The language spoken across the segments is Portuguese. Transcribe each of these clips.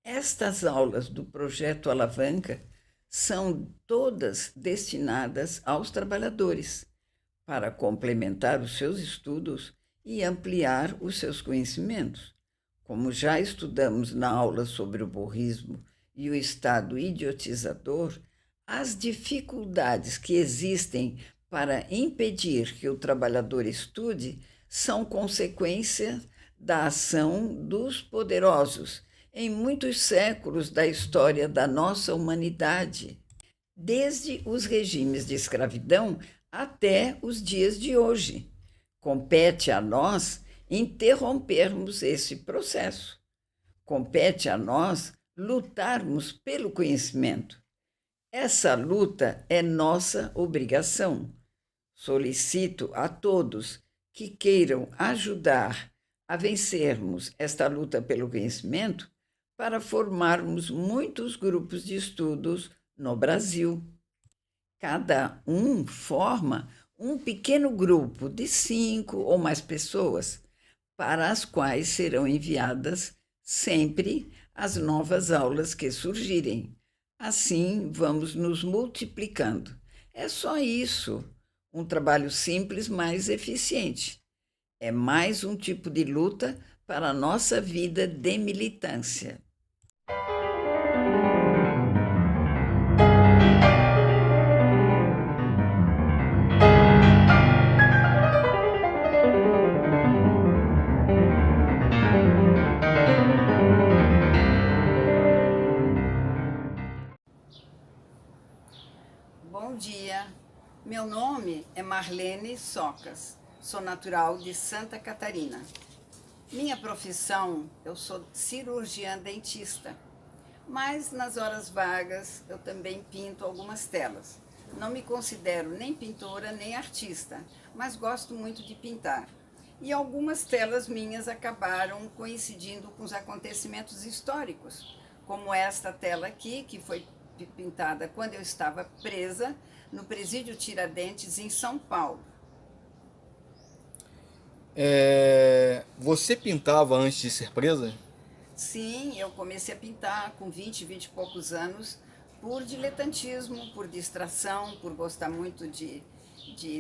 Estas aulas do projeto Alavanca são todas destinadas aos trabalhadores para complementar os seus estudos e ampliar os seus conhecimentos. Como já estudamos na aula sobre o borrismo e o estado idiotizador, as dificuldades que existem para impedir que o trabalhador estude são consequência da ação dos poderosos em muitos séculos da história da nossa humanidade, desde os regimes de escravidão até os dias de hoje. Compete a nós interrompermos esse processo. Compete a nós lutarmos pelo conhecimento. Essa luta é nossa obrigação. Solicito a todos que queiram ajudar a vencermos esta luta pelo conhecimento para formarmos muitos grupos de estudos no Brasil. Cada um forma um pequeno grupo de 5 ou mais pessoas, para as quais serão enviadas sempre as novas aulas que surgirem. Assim, vamos nos multiplicando. É só isso. Um trabalho simples, mas eficiente. É mais um tipo de luta para a nossa vida de militância. Bom dia, meu nome é Marlene Socas, sou natural de Santa Catarina. Minha profissão, eu sou cirurgiã dentista, mas nas horas vagas eu também pinto algumas telas. Não me considero nem pintora nem artista, mas gosto muito de pintar. E algumas telas minhas acabaram coincidindo com os acontecimentos históricos, como esta tela aqui, que foi pintada quando eu estava presa no Presídio Tiradentes, em São Paulo. Você pintava antes de ser presa? Sim, eu comecei a pintar com 20 e poucos anos, por diletantismo, por distração, por gostar muito de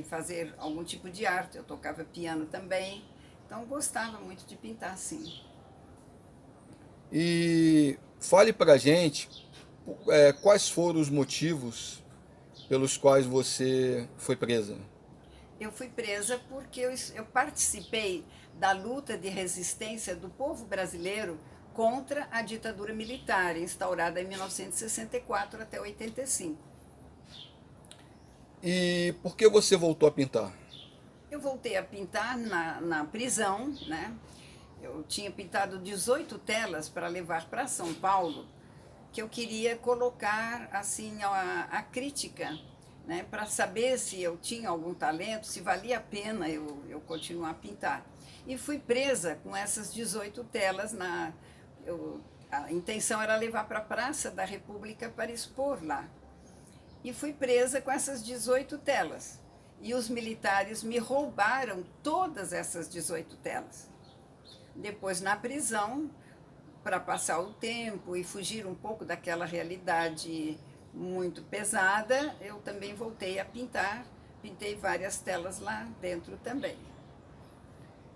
fazer algum tipo de arte. Eu tocava piano também, então gostava muito de pintar, sim. E fale pra gente quais foram os motivos pelos quais você foi presa. Eu fui presa porque eu participei da luta de resistência do povo brasileiro contra a ditadura militar, instaurada em 1964 até 85. E por que você voltou a pintar? Eu voltei a pintar na prisão, né? Eu tinha pintado 18 telas para levar para São Paulo, que eu queria colocar assim a crítica, né, para saber se eu tinha algum talento, se valia a pena eu continuar a pintar. E fui presa com essas 18 telas. A intenção era levar para a Praça da República para expor lá. E fui presa com essas 18 telas. E os militares me roubaram todas essas 18 telas. Depois, na prisão, para passar o tempo e fugir um pouco daquela realidade muito pesada, eu também voltei a pintar. Pintei várias telas lá dentro também.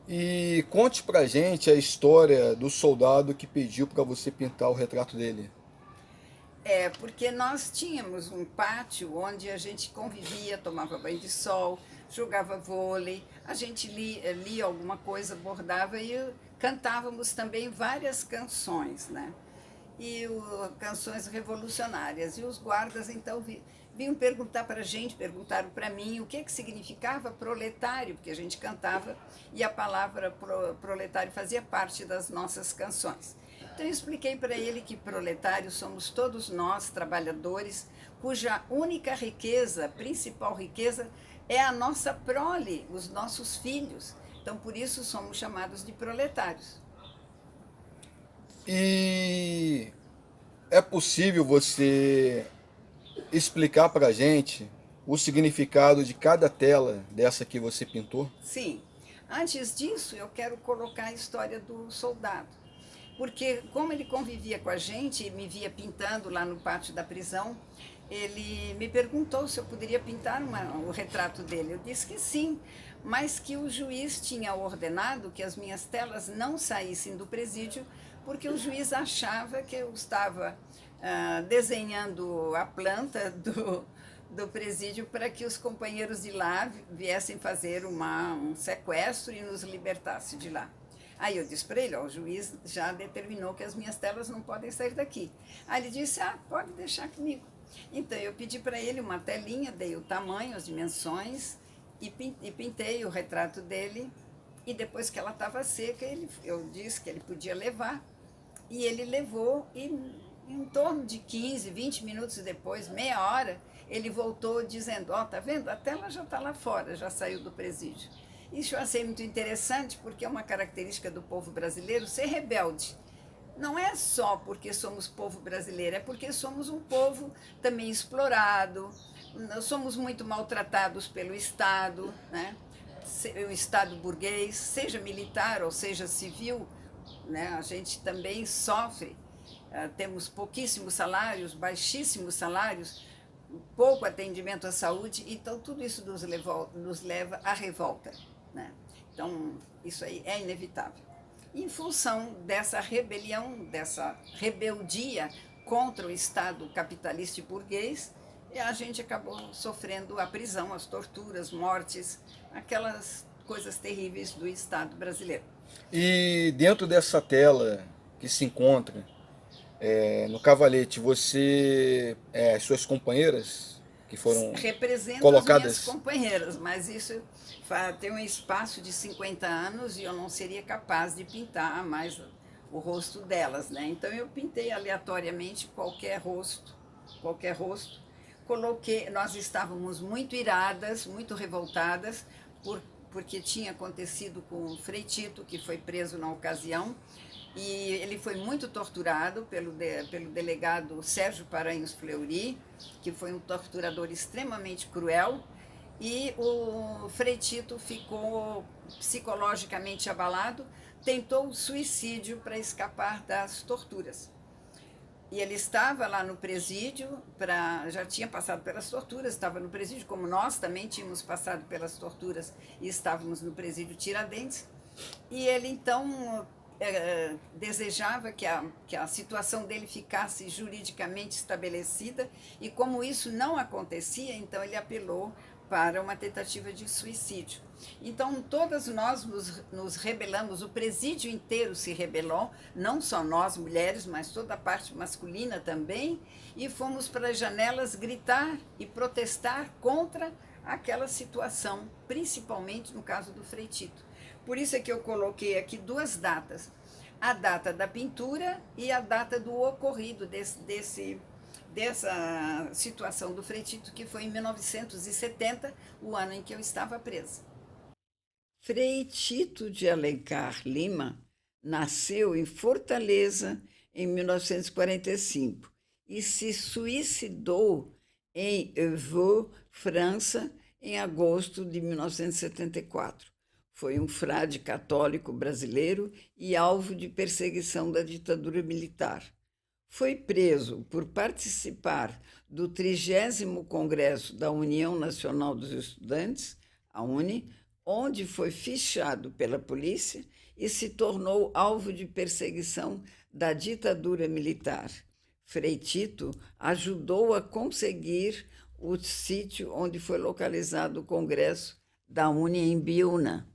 E conte pra gente a história do soldado que pediu pra você pintar o retrato dele. É, porque nós tínhamos um pátio onde a gente convivia, tomava banho de sol, jogava vôlei, a gente lia alguma coisa, bordava e cantávamos também várias canções, né? Canções revolucionárias. E os guardas então vinham perguntar para a gente, perguntaram para mim o que significava proletário, porque a gente cantava e a palavra proletário fazia parte das nossas canções. Então eu expliquei para ele que proletários somos todos nós, trabalhadores, cuja única riqueza, principal riqueza, é a nossa prole, os nossos filhos. Então por isso somos chamados de proletários. E é possível você explicar pra gente o significado de cada tela dessa que você pintou? Sim. Antes disso, eu quero colocar a história do soldado. porque como ele convivia com a gente e me via pintando lá no pátio da prisão, ele me perguntou se eu poderia pintar o retrato dele. Eu disse que sim, mas que o juiz tinha ordenado que as minhas telas não saíssem do presídio, porque o juiz achava que eu estava desenhando a planta do presídio para que os companheiros de lá viessem fazer um sequestro e nos libertasse de lá. Aí eu disse para ele, ó, o juiz já determinou que as minhas telas não podem sair daqui. Aí ele disse, pode deixar comigo. Então eu pedi para ele uma telinha, dei o tamanho, as dimensões e pintei o retrato dele. E depois que ela estava seca, eu disse que ele podia levar. E ele levou e em torno de 15, 20 minutos depois, meia hora, ele voltou dizendo, tá vendo? A tela já está lá fora, já saiu do presídio. Isso eu achei muito interessante porque é uma característica do povo brasileiro ser rebelde. Não é só porque somos povo brasileiro, é porque somos um povo também explorado, nós somos muito maltratados pelo Estado, né? O Estado burguês, seja militar ou seja civil, né? A gente também sofre, temos pouquíssimos salários, baixíssimos salários, pouco atendimento à saúde, então tudo isso nos leva à revolta, né? Então isso aí é inevitável. Em função dessa rebelião, dessa rebeldia contra o Estado capitalista e burguês, a gente acabou sofrendo a prisão, as torturas, mortes, aquelas coisas terríveis do Estado brasileiro. E dentro dessa tela que se encontra no Cavalete, suas companheiras que foram Represento as minhas colocadas. companheiras, mas isso tem um espaço de 50 anos e eu não seria capaz de pintar mais o rosto delas, né? Então eu pintei aleatoriamente qualquer rosto. Nós estávamos muito iradas, muito revoltadas, porque tinha acontecido com o Frei Tito, que foi preso na ocasião, e ele foi muito torturado pelo delegado Sérgio Paranhos Fleury, que foi um torturador extremamente cruel, e o Frei Tito ficou psicologicamente abalado, tentou o suicídio para escapar das torturas. E ele estava lá no presídio, já tinha passado pelas torturas, estava no presídio, como nós também tínhamos passado pelas torturas e estávamos no presídio Tiradentes. E ele então desejava que a situação dele ficasse juridicamente estabelecida, e como isso não acontecia, então ele apelou para uma tentativa de suicídio. Então todas nós nos rebelamos, o presídio inteiro se rebelou, não só nós mulheres, mas toda a parte masculina também, e fomos para as janelas gritar e protestar contra aquela situação, principalmente no caso do Frei Tito. Por isso é que eu coloquei aqui duas datas, a data da pintura e a data do ocorrido dessa situação do Frei Tito, que foi em 1970, o ano em que eu estava presa. Frei Tito de Alencar Lima nasceu em Fortaleza em 1945 e se suicidou em Evreux, França, em agosto de 1974. Foi um frade católico brasileiro e alvo de perseguição da ditadura militar. Foi preso por participar do 30º Congresso da União Nacional dos Estudantes, a UNE, onde foi fichado pela polícia e se tornou alvo de perseguição da ditadura militar. Frei Tito ajudou a conseguir o sítio onde foi localizado o Congresso da UNE em Biúna.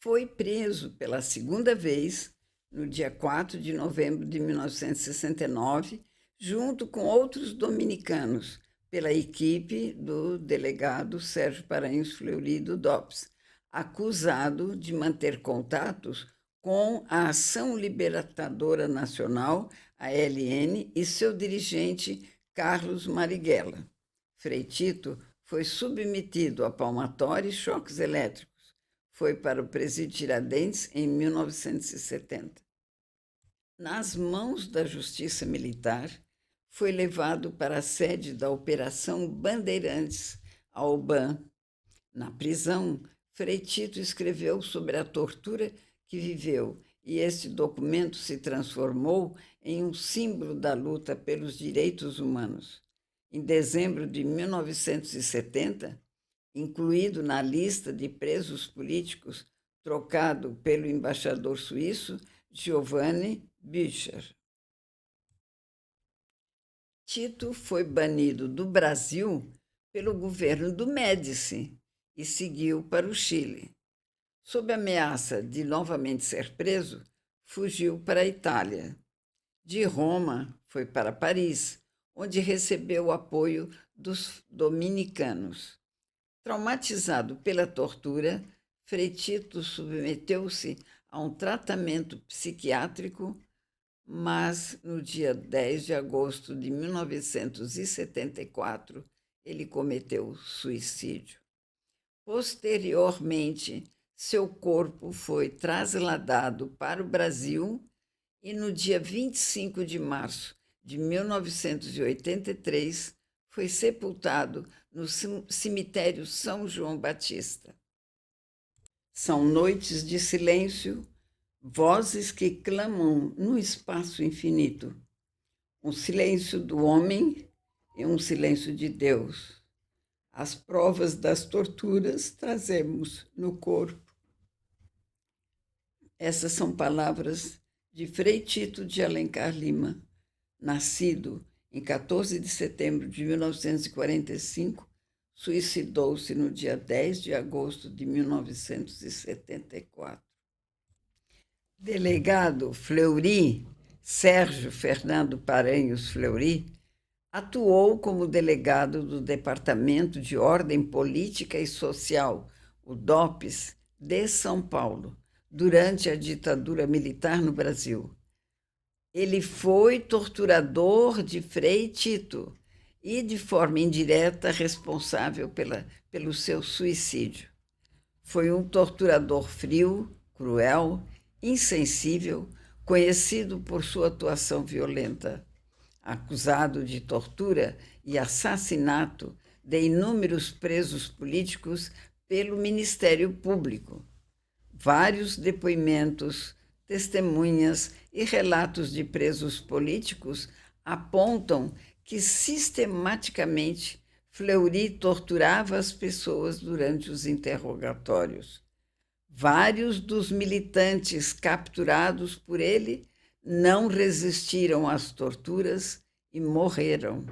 Foi preso pela segunda vez no dia 4 de novembro de 1969, junto com outros dominicanos, pela equipe do delegado Sérgio Paranhos Fleury do DOPS, acusado de manter contatos com a Ação Libertadora Nacional, a ALN, e seu dirigente Carlos Marighella. Frei Tito foi submetido a palmatória e choques elétricos. Foi para o presídio Tiradentes em 1970. Nas mãos da Justiça Militar, foi levado para a sede da Operação Bandeirantes, a OBAN. Na prisão, Frei Tito escreveu sobre a tortura que viveu e este documento se transformou em um símbolo da luta pelos direitos humanos. Em dezembro de 1970, incluído na lista de presos políticos, trocado pelo embaixador suíço Giovanni Bücher. Tito foi banido do Brasil pelo governo do Médici e seguiu para o Chile. Sob ameaça de novamente ser preso, fugiu para a Itália. De Roma, foi para Paris, onde recebeu o apoio dos dominicanos. Traumatizado pela tortura, Frei Tito submeteu-se a um tratamento psiquiátrico, mas no dia 10 de agosto de 1974, ele cometeu suicídio. Posteriormente, seu corpo foi trasladado para o Brasil e no dia 25 de março de 1983 foi sepultado no cemitério São João Batista. São noites de silêncio, vozes que clamam no espaço infinito. Um silêncio do homem e um silêncio de Deus. As provas das torturas trazemos no corpo. Essas são palavras de Frei Tito de Alencar Lima, nascido em 14 de setembro de 1945, suicidou-se no dia 10 de agosto de 1974. Delegado Fleury, Sérgio Fernando Paranhos Fleury, atuou como delegado do Departamento de Ordem Política e Social, o DOPS, de São Paulo, durante a ditadura militar no Brasil. Ele foi torturador de Frei Tito e, de forma indireta, responsável pelo seu suicídio. Foi um torturador frio, cruel, insensível, conhecido por sua atuação violenta. Acusado de tortura e assassinato de inúmeros presos políticos pelo Ministério Público. Vários depoimentos, testemunhas e relatos de presos políticos apontam que sistematicamente Fleury torturava as pessoas durante os interrogatórios. Vários dos militantes capturados por ele não resistiram às torturas e morreram.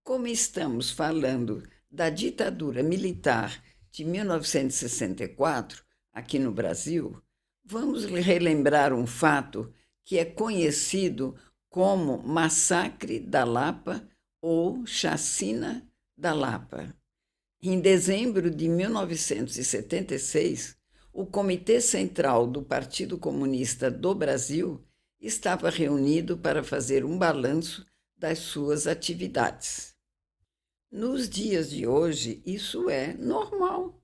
Como estamos falando da ditadura militar de 1964, aqui no Brasil, vamos relembrar um fato que é conhecido como Massacre da Lapa ou Chacina da Lapa. Em dezembro de 1976, o Comitê Central do Partido Comunista do Brasil estava reunido para fazer um balanço das suas atividades. Nos dias de hoje, isso é normal,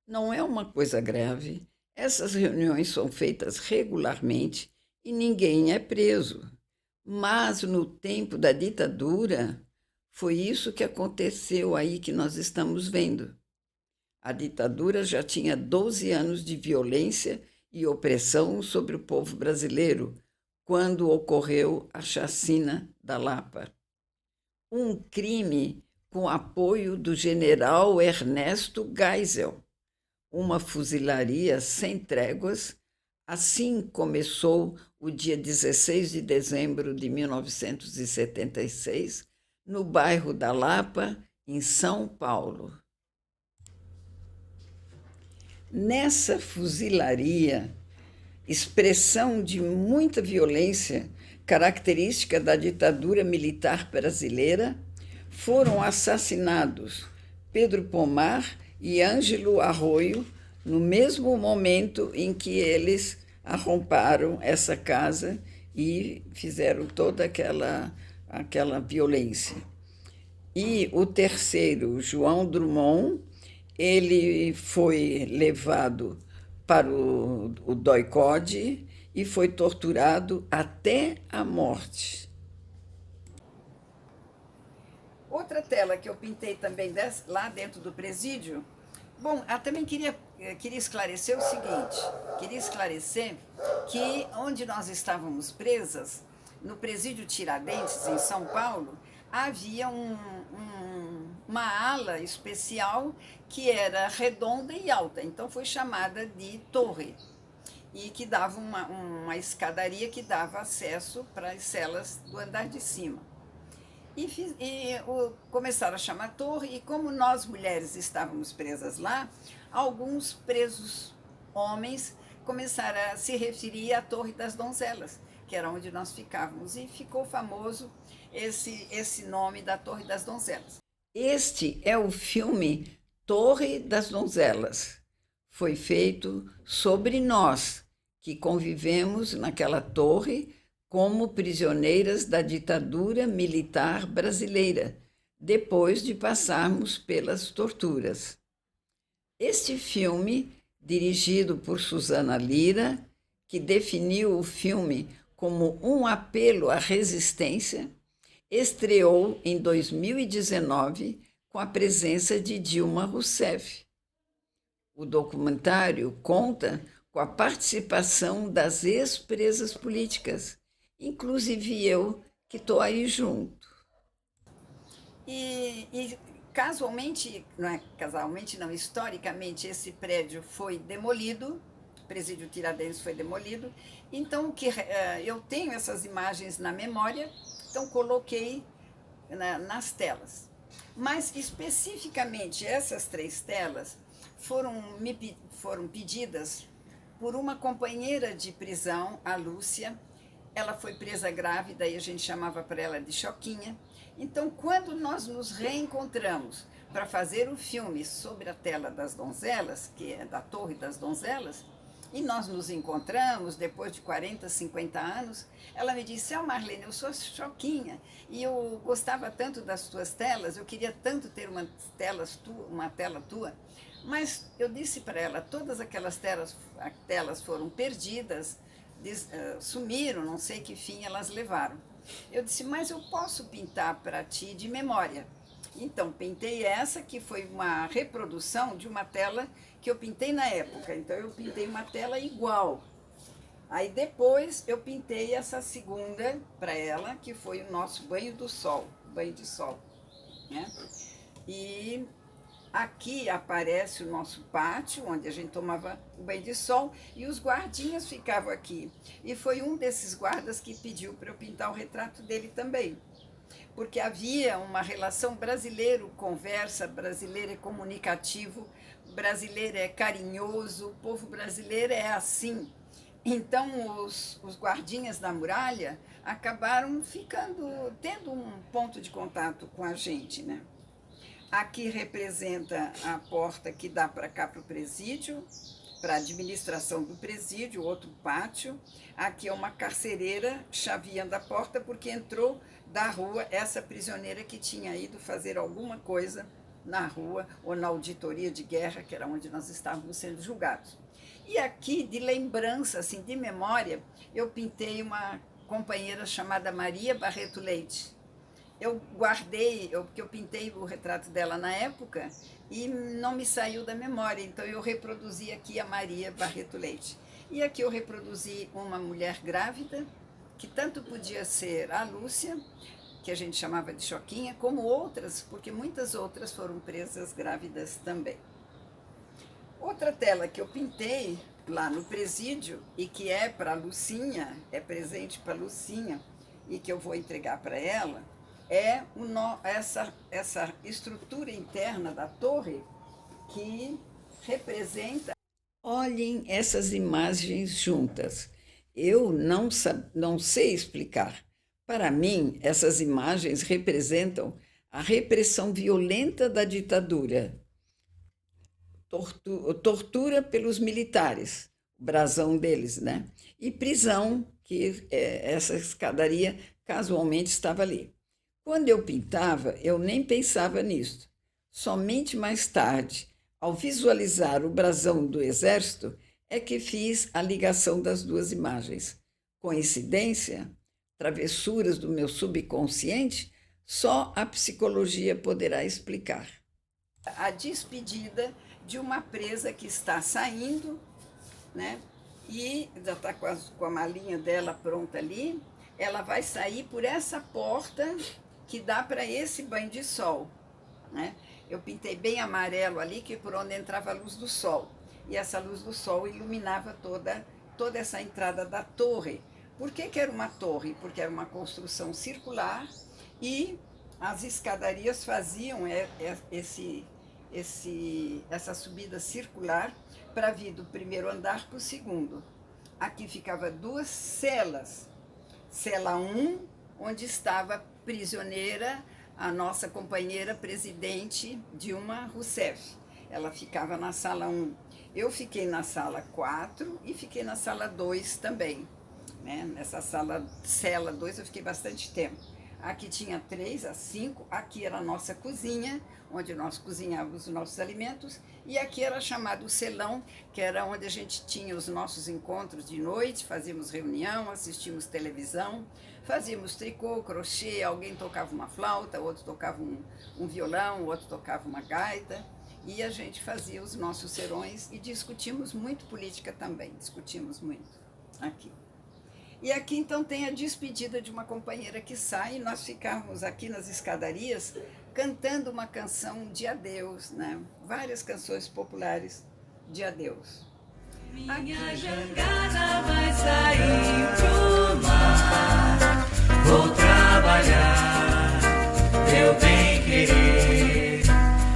não é uma coisa grave. Essas reuniões são feitas regularmente e ninguém é preso. Mas no tempo da ditadura, foi isso que aconteceu aí que nós estamos vendo. A ditadura já tinha 12 anos de violência e opressão sobre o povo brasileiro, quando ocorreu a Chacina da Lapa. Um crime com apoio do general Ernesto Geisel, uma fuzilaria sem tréguas. Assim começou o dia 16 de dezembro de 1976, no bairro da Lapa, em São Paulo. Nessa fuzilaria, expressão de muita violência, característica da ditadura militar brasileira, foram assassinados Pedro Pomar e Ângelo Arroio no mesmo momento em que eles arromparam essa casa e fizeram toda aquela violência. E o terceiro, João Drummond, ele foi levado para o doicode e foi torturado até a morte. Outra tela que eu pintei também lá dentro do presídio Bom, eu também queria esclarecer o seguinte, queria esclarecer que onde nós estávamos presas, no presídio Tiradentes, em São Paulo, havia uma ala especial que era redonda e alta, então foi chamada de torre, e que dava uma escadaria que dava acesso para as celas do andar de cima. Começaram a chamar torre, e como nós mulheres estávamos presas lá, alguns presos homens começaram a se referir à Torre das Donzelas, que era onde nós ficávamos, e ficou famoso esse nome da Torre das Donzelas. Este é o filme Torre das Donzelas. Foi feito sobre nós, que convivemos naquela torre como prisioneiras da ditadura militar brasileira, depois de passarmos pelas torturas. Este filme, dirigido por Susana Lira, que definiu o filme como um apelo à resistência, estreou em 2019 com a presença de Dilma Rousseff. O documentário conta com a participação das ex-presas políticas, inclusive eu, que estou aí junto. E casualmente, não, historicamente, esse prédio foi demolido, o presídio Tiradentes foi demolido, então eu tenho essas imagens na memória, então coloquei nas telas. Mas, especificamente, essas 3 telas foram pedidas por uma companheira de prisão, a Lúcia. Ela foi presa grávida e a gente chamava para ela de Choquinha. Então, quando nós nos reencontramos para fazer o filme sobre a tela das donzelas, que é da Torre das Donzelas, e nós nos encontramos depois de 40, 50 anos, ela me disse: Marlene, eu sou Choquinha e eu gostava tanto das tuas telas, eu queria tanto ter uma tela tua, mas eu disse para ela, todas aquelas telas foram perdidas, sumiram, não sei que fim elas levaram. Eu disse: mas eu posso pintar para ti de memória. Então, pintei essa, que foi uma reprodução de uma tela que eu pintei na época. Então, eu pintei uma tela igual. Aí, depois, eu pintei essa segunda para ela, que foi o nosso banho de sol, né? E aqui aparece o nosso pátio, onde a gente tomava o banho de sol, e os guardinhas ficavam aqui. E foi um desses guardas que pediu para eu pintar o retrato dele também, porque havia uma relação brasileiro-conversa, brasileiro é comunicativo, brasileiro é carinhoso, o povo brasileiro é assim. Então, os guardinhas da muralha acabaram tendo um ponto de contato com a gente, né? Aqui representa a porta que dá para cá, para o presídio, para a administração do presídio, outro pátio. Aqui é uma carcereira chaveando a porta, porque entrou da rua essa prisioneira que tinha ido fazer alguma coisa na rua ou na auditoria de guerra, que era onde nós estávamos sendo julgados. E aqui, de lembrança, assim, de memória, eu pintei uma companheira chamada Maria Barreto Leite. Eu guardei, porque eu pintei o retrato dela na época e não me saiu da memória, então eu reproduzi aqui a Maria Barreto Leite. E aqui eu reproduzi uma mulher grávida, que tanto podia ser a Lúcia, que a gente chamava de Choquinha, como outras, porque muitas outras foram presas grávidas também. Outra tela que eu pintei lá no presídio e que é para a Lucinha, é presente para a Lucinha e que eu vou entregar para ela, é essa estrutura interna da torre que representa... Olhem essas imagens juntas. Eu não sei explicar. Para mim, essas imagens representam a repressão violenta da ditadura, tortura pelos militares, o brasão deles, né? E prisão, que essa escadaria casualmente estava ali. Quando eu pintava, eu nem pensava nisso. Somente mais tarde, ao visualizar o brasão do Exército, é que fiz a ligação das duas imagens. Coincidência? Travessuras do meu subconsciente? Só a psicologia poderá explicar. A despedida de uma presa que está saindo, né? E já está com a malinha dela pronta ali. Ela vai sair por essa porta que dá para esse banho de sol, né? Eu pintei bem amarelo ali, que é por onde entrava a luz do sol. E essa luz do sol iluminava toda essa entrada da torre. Por que era uma torre? Porque era uma construção circular e as escadarias faziam essa subida circular para vir do primeiro andar para o segundo. Aqui ficava duas celas. Cela 1, onde estava prisioneira a nossa companheira presidente Dilma Rousseff. Ela ficava na sala 1. Eu fiquei na sala 4 e fiquei na sala 2 também, né? Nessa cela 2 eu fiquei bastante tempo. Aqui tinha 3 a 5, aqui era a nossa cozinha, onde nós cozinhávamos os nossos alimentos, e aqui era chamado o celão, que era onde a gente tinha os nossos encontros de noite, fazíamos reunião, assistíamos televisão, fazíamos tricô, crochê, alguém tocava uma flauta, outro tocava um violão, outro tocava uma gaita, e a gente fazia os nossos serões e discutimos muito política também, discutimos muito aqui. E aqui então tem a despedida de uma companheira que sai, e nós ficávamos aqui nas escadarias cantando uma canção de adeus, né? Várias canções populares de adeus. Minha jangada vai sair pro mar, vou trabalhar, meu bem querer,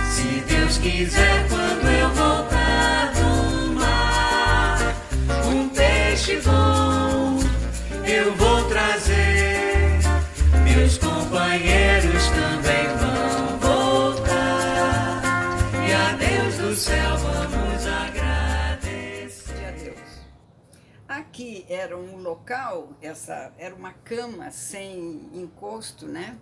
se Deus quiser quando eu voltar do mar, um peixe bom eu vou trazer, meus companheiros também vão voltar, e a Deus do céu vamos agradecer. A Deus. Aqui era um local, era uma cama sem encosto, né?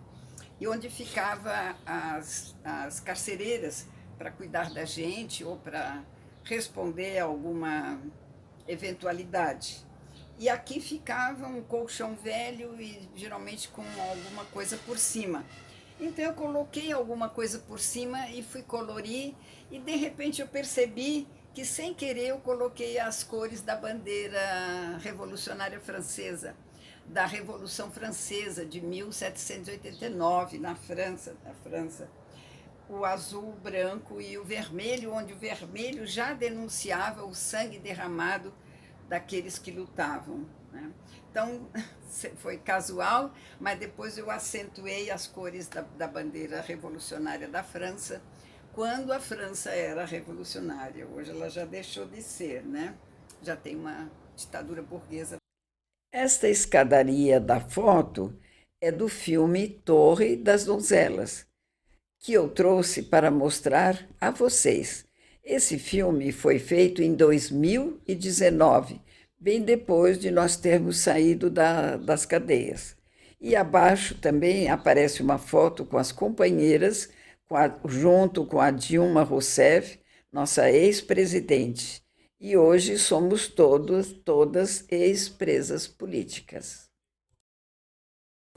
E onde ficava as carcereiras para cuidar da gente ou para responder a alguma eventualidade. E aqui ficava um colchão velho e geralmente com alguma coisa por cima. Então eu coloquei alguma coisa por cima e fui colorir, e de repente eu percebi que sem querer eu coloquei as cores da bandeira revolucionária francesa, da Revolução Francesa de 1789 na França, o azul, o branco e o vermelho, onde o vermelho já denunciava o sangue derramado daqueles que lutavam, né? Então, foi casual, mas depois eu acentuei as cores da bandeira revolucionária da França, quando a França era revolucionária. Hoje ela já deixou de ser, né? Já tem uma ditadura burguesa. Esta escadaria da foto é do filme Torre das Donzelas, que eu trouxe para mostrar a vocês. Esse filme foi feito em 2019, bem depois de nós termos saído das cadeias. E abaixo também aparece uma foto com as companheiras, junto com a Dilma Rousseff, nossa ex-presidente. E hoje somos todas ex-presas políticas.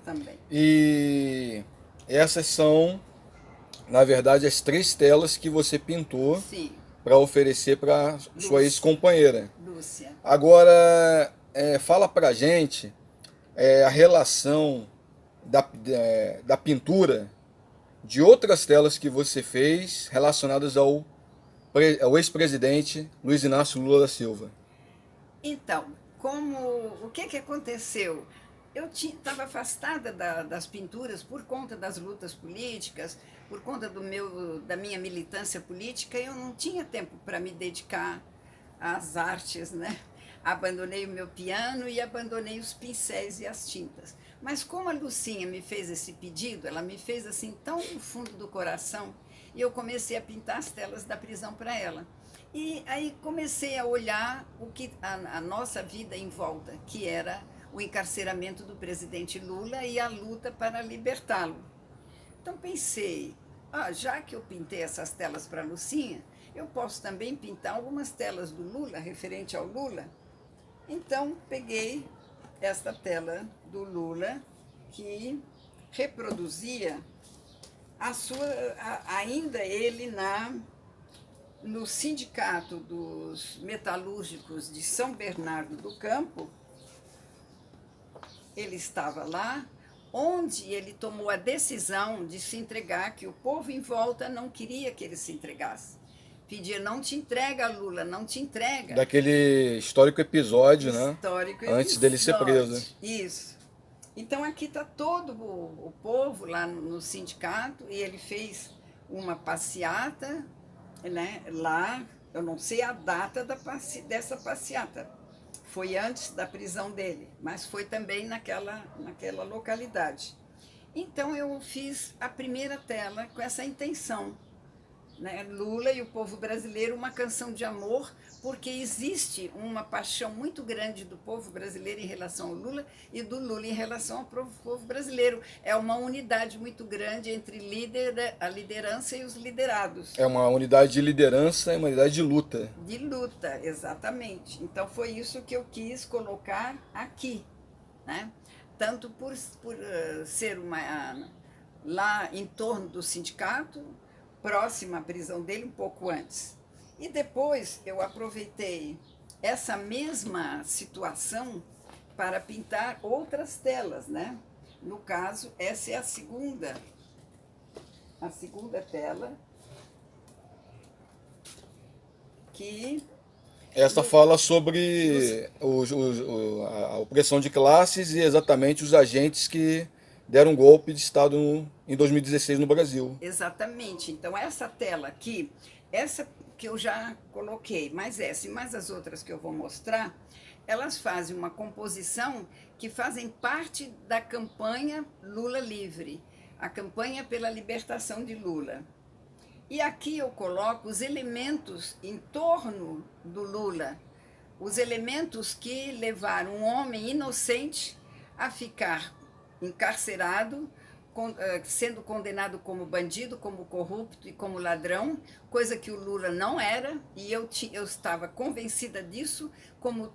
Também. E essas são, na verdade, as 3 telas que você pintou para oferecer para sua ex-companheira. Lúcia. Agora, fala para a gente a relação da pintura de outras telas que você fez relacionadas ao ex-presidente Luiz Inácio Lula da Silva. Então, o que aconteceu? Eu estava afastada das pinturas por conta das lutas políticas, por conta da minha militância política, eu não tinha tempo para me dedicar às artes, né? Abandonei o meu piano e abandonei os pincéis e as tintas. Mas como a Lucinha me fez esse pedido, ela me fez assim tão no fundo do coração, e eu comecei a pintar as telas da prisão para ela. E aí comecei a olhar a nossa vida em volta, que era o encarceramento do presidente Lula e a luta para libertá-lo. Então pensei, já que eu pintei essas telas para a Lucinha, eu posso também pintar algumas telas do Lula, referente ao Lula. Então peguei esta tela do Lula, que reproduzia ainda ele no Sindicato dos Metalúrgicos de São Bernardo do Campo. Ele estava lá, onde ele tomou a decisão de se entregar, que o povo em volta não queria que ele se entregasse. Pedia, não te entrega, Lula, não te entrega. Daquele histórico episódio, né? Histórico Antes dele ser preso. Isso. Então aqui está todo o povo lá no sindicato, e ele fez uma passeata, né, lá. Eu não sei a data dessa passeata. Foi antes da prisão dele, mas foi também naquela localidade. Então eu fiz a primeira tela com essa intenção, né? Lula e o povo brasileiro, uma canção de amor, porque existe uma paixão muito grande do povo brasileiro em relação ao Lula e do Lula em relação ao povo brasileiro. É uma unidade muito grande entre a liderança e os liderados. É uma unidade de liderança e uma unidade de luta. De luta, exatamente. Então foi isso que eu quis colocar aqui, né? Tanto por ser lá em torno do sindicato, próxima à prisão dele, um pouco antes. E depois eu aproveitei essa mesma situação para pintar outras telas, né? No caso, essa é a segunda tela, que... Essa fala sobre a opressão de classes e exatamente os agentes que deram um golpe de Estado em 2016 no Brasil. Exatamente. Então, essa tela aqui, essa que eu já coloquei, mas essa e mais as outras que eu vou mostrar, elas fazem uma composição que fazem parte da campanha Lula Livre, a campanha pela libertação de Lula. E aqui eu coloco os elementos em torno do Lula, os elementos que levaram um homem inocente a ficar encarcerado, sendo condenado como bandido, como corrupto e como ladrão, coisa que o Lula não era, e eu estava convencida disso, como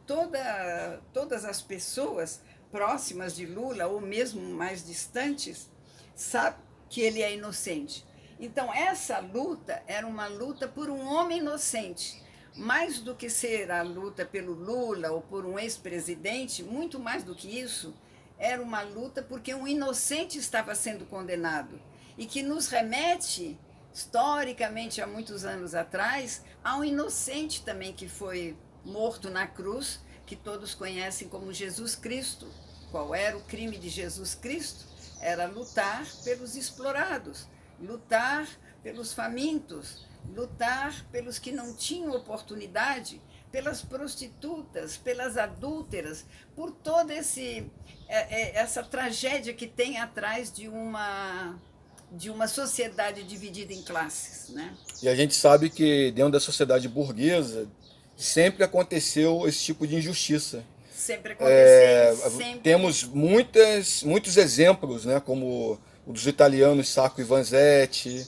todas as pessoas próximas de Lula, ou mesmo mais distantes, sabem que ele é inocente. Então, essa luta era uma luta por um homem inocente, mais do que ser a luta pelo Lula ou por um ex-presidente, muito mais do que isso, era uma luta porque um inocente estava sendo condenado, e que nos remete, historicamente, há muitos anos atrás, a um inocente também que foi morto na cruz, que todos conhecem como Jesus Cristo. Qual era o crime de Jesus Cristo? Era lutar pelos explorados, lutar pelos famintos, lutar pelos que não tinham oportunidade, pelas prostitutas, pelas adúlteras, por toda essa tragédia que tem atrás de uma sociedade dividida em classes, né? E a gente sabe que dentro da sociedade burguesa sempre aconteceu esse tipo de injustiça. Sempre aconteceu. Sempre. Temos muitos exemplos, né, como o dos italianos Sacco e Vanzetti,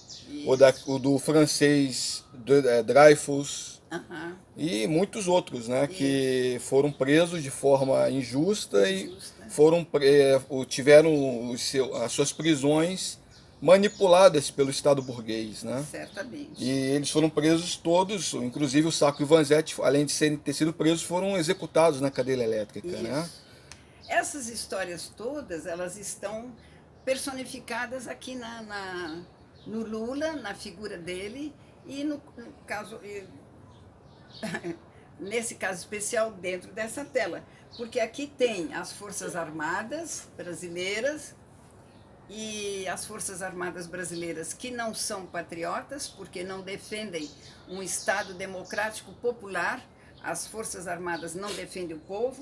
o do francês Dreyfus, e muitos outros, né, que foram presos de forma injusta e tiveram as suas prisões manipuladas pelo Estado burguês, né? Certamente. E eles foram presos todos, inclusive o Sacco e o Vanzetti, além de ter sido presos, foram executados na cadeira elétrica, né? Essas histórias todas, elas estão personificadas aqui no Lula, na figura dele, e no caso, nesse caso especial, dentro dessa tela. Porque aqui tem as Forças Armadas brasileiras, e as Forças Armadas brasileiras que não são patriotas, porque não defendem um Estado democrático popular. As Forças Armadas não defendem o povo.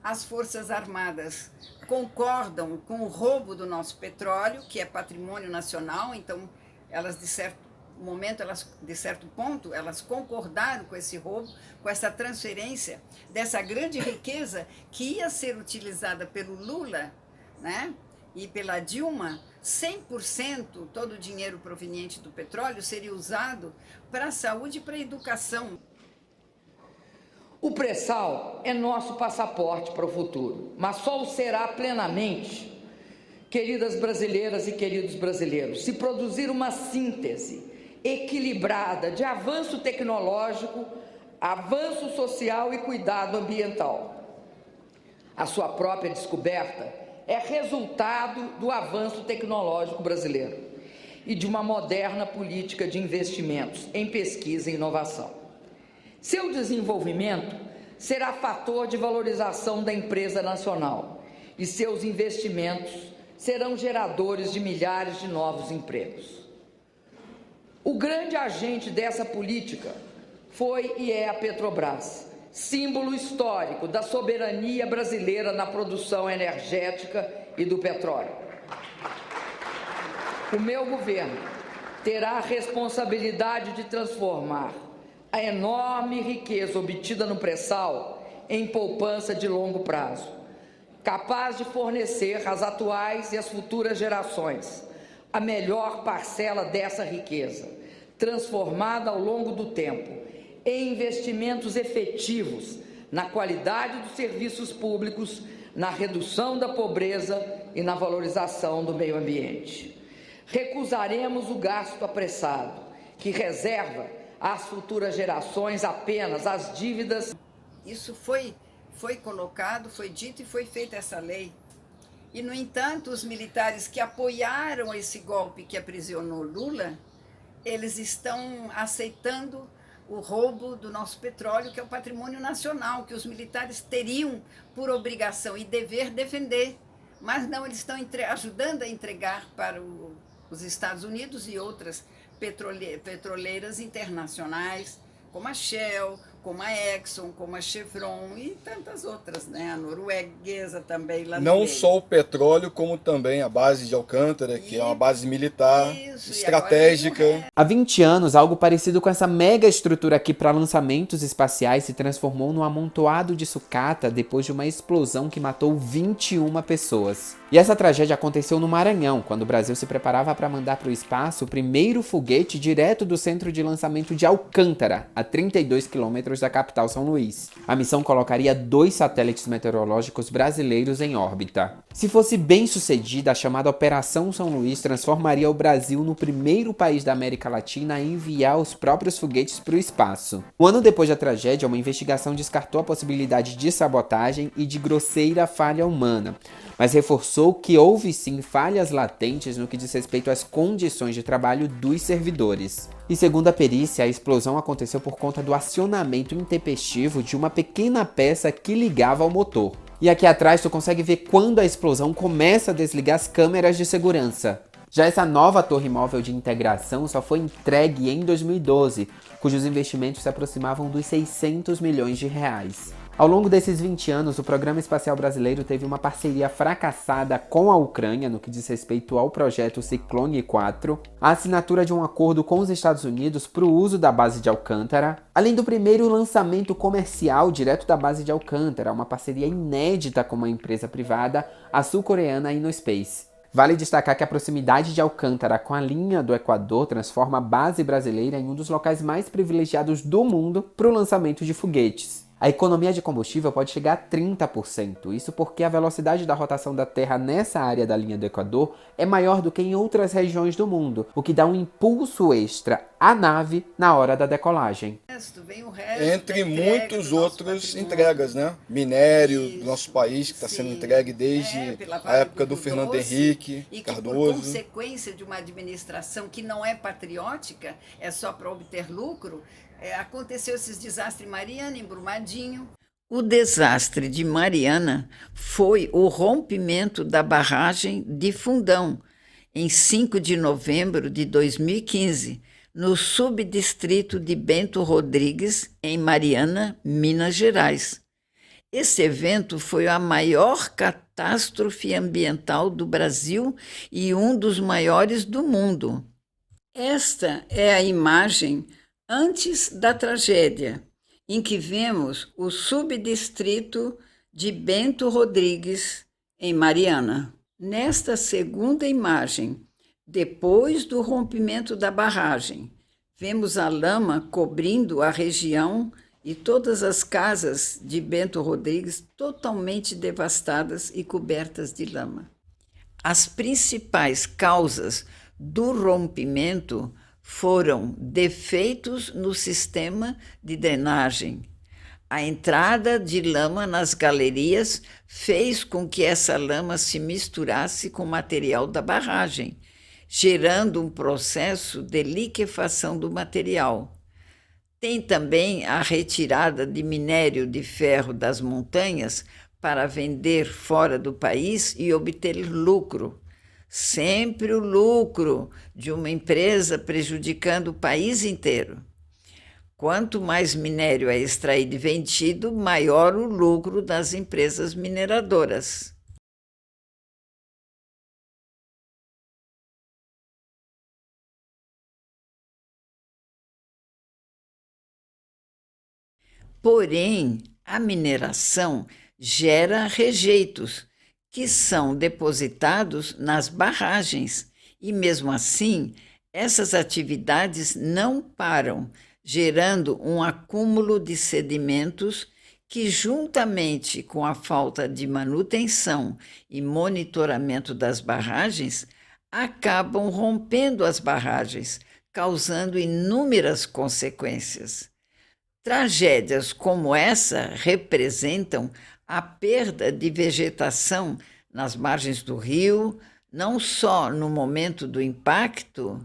As Forças Armadas concordam com o roubo do nosso petróleo, que é patrimônio nacional, então elas, de certo ponto, elas concordaram com esse roubo, com essa transferência dessa grande riqueza que ia ser utilizada pelo Lula, né? E pela Dilma. 100%, todo o dinheiro proveniente do petróleo seria usado para a saúde e para a educação. O pré-sal é nosso passaporte para o futuro, mas só o será plenamente, queridas brasileiras e queridos brasileiros, se produzir uma síntese equilibrada de avanço tecnológico, avanço social e cuidado ambiental. A sua própria descoberta é resultado do avanço tecnológico brasileiro e de uma moderna política de investimentos em pesquisa e inovação. Seu desenvolvimento será fator de valorização da empresa nacional e seus investimentos serão geradores de milhares de novos empregos. O grande agente dessa política foi e é a Petrobras, símbolo histórico da soberania brasileira na produção energética e do petróleo. O meu governo terá a responsabilidade de transformar a enorme riqueza obtida no pré-sal em poupança de longo prazo, capaz de fornecer às atuais e às futuras gerações a melhor parcela dessa riqueza, transformada ao longo do tempo em investimentos efetivos na qualidade dos serviços públicos, na redução da pobreza e na valorização do meio ambiente. Recusaremos o gasto apressado, que reserva às futuras gerações apenas as dívidas. Isso foi colocado, foi dito e foi feita essa lei. E, no entanto, os militares que apoiaram esse golpe que aprisionou Lula, eles estão aceitando o roubo do nosso petróleo, que é o patrimônio nacional, que os militares teriam por obrigação e dever defender. Mas não, eles estão ajudando a entregar para os Estados Unidos e outras petroleiras internacionais, como a Shell, como a Exxon, como a Chevron e tantas outras, né? A norueguesa também lá no Não meio. só o petróleo, como também a base de Alcântara, que é uma base militar, Isso, estratégica. Há 20 anos, algo parecido com essa mega estrutura aqui para lançamentos espaciais se transformou num amontoado de sucata depois de uma explosão que matou 21 pessoas. E essa tragédia aconteceu no Maranhão, quando o Brasil se preparava para mandar para o espaço o primeiro foguete direto do centro de lançamento de Alcântara, a 32 quilômetros da capital São Luís. A missão colocaria 2 satélites meteorológicos brasileiros em órbita. Se fosse bem sucedida, a chamada Operação São Luís transformaria o Brasil no primeiro país da América Latina a enviar os próprios foguetes para o espaço. Um ano depois da tragédia, uma investigação descartou a possibilidade de sabotagem e de grosseira falha humana, mas reforçou que houve sim falhas latentes no que diz respeito às condições de trabalho dos servidores. E segundo a perícia, a explosão aconteceu por conta do acionamento intempestivo de uma pequena peça que ligava ao motor. E aqui atrás tu consegue ver quando a explosão começa a desligar as câmeras de segurança. Já essa nova torre móvel de integração só foi entregue em 2012, cujos investimentos se aproximavam dos 600 milhões de reais. Ao longo desses 20 anos, o Programa Espacial Brasileiro teve uma parceria fracassada com a Ucrânia no que diz respeito ao projeto Ciclone 4, a assinatura de um acordo com os Estados Unidos para o uso da base de Alcântara, além do primeiro lançamento comercial direto da base de Alcântara, uma parceria inédita com uma empresa privada, a sul-coreana InnoSpace. Vale destacar que a proximidade de Alcântara com a linha do Equador transforma a base brasileira em um dos locais mais privilegiados do mundo para o lançamento de foguetes. A economia de combustível pode chegar a 30%, isso porque a velocidade da rotação da Terra nessa área da linha do Equador é maior do que em outras regiões do mundo, o que dá um impulso extra à nave na hora da decolagem. Entre muitos outros entregas, né? Minério do nosso país, que está sendo entregue desde a época do Fernando Henrique Cardoso. E que, por consequência de uma administração que não é patriótica, é só para obter lucro, aconteceu esses desastres em Mariana, em Brumadinho. O desastre de Mariana foi o rompimento da barragem de Fundão, em 5 de novembro de 2015, no subdistrito de Bento Rodrigues, em Mariana, Minas Gerais. Esse evento foi a maior catástrofe ambiental do Brasil e um dos maiores do mundo. Esta é a imagem antes da tragédia, em que vemos o subdistrito de Bento Rodrigues, em Mariana. Nesta segunda imagem, depois do rompimento da barragem, vemos a lama cobrindo a região e todas as casas de Bento Rodrigues totalmente devastadas e cobertas de lama. As principais causas do rompimento foram defeitos no sistema de drenagem. A entrada de lama nas galerias fez com que essa lama se misturasse com o material da barragem, gerando um processo de liquefação do material. Tem também a retirada de minério de ferro das montanhas para vender fora do país e obter lucro. Sempre o lucro de uma empresa prejudicando o país inteiro. Quanto mais minério é extraído e vendido, maior o lucro das empresas mineradoras. Porém, a mineração gera rejeitos, que são depositados nas barragens, e mesmo assim, essas atividades não param, gerando um acúmulo de sedimentos que, juntamente com a falta de manutenção e monitoramento das barragens, acabam rompendo as barragens, causando inúmeras consequências. Tragédias como essa representam a perda de vegetação nas margens do rio, não só no momento do impacto,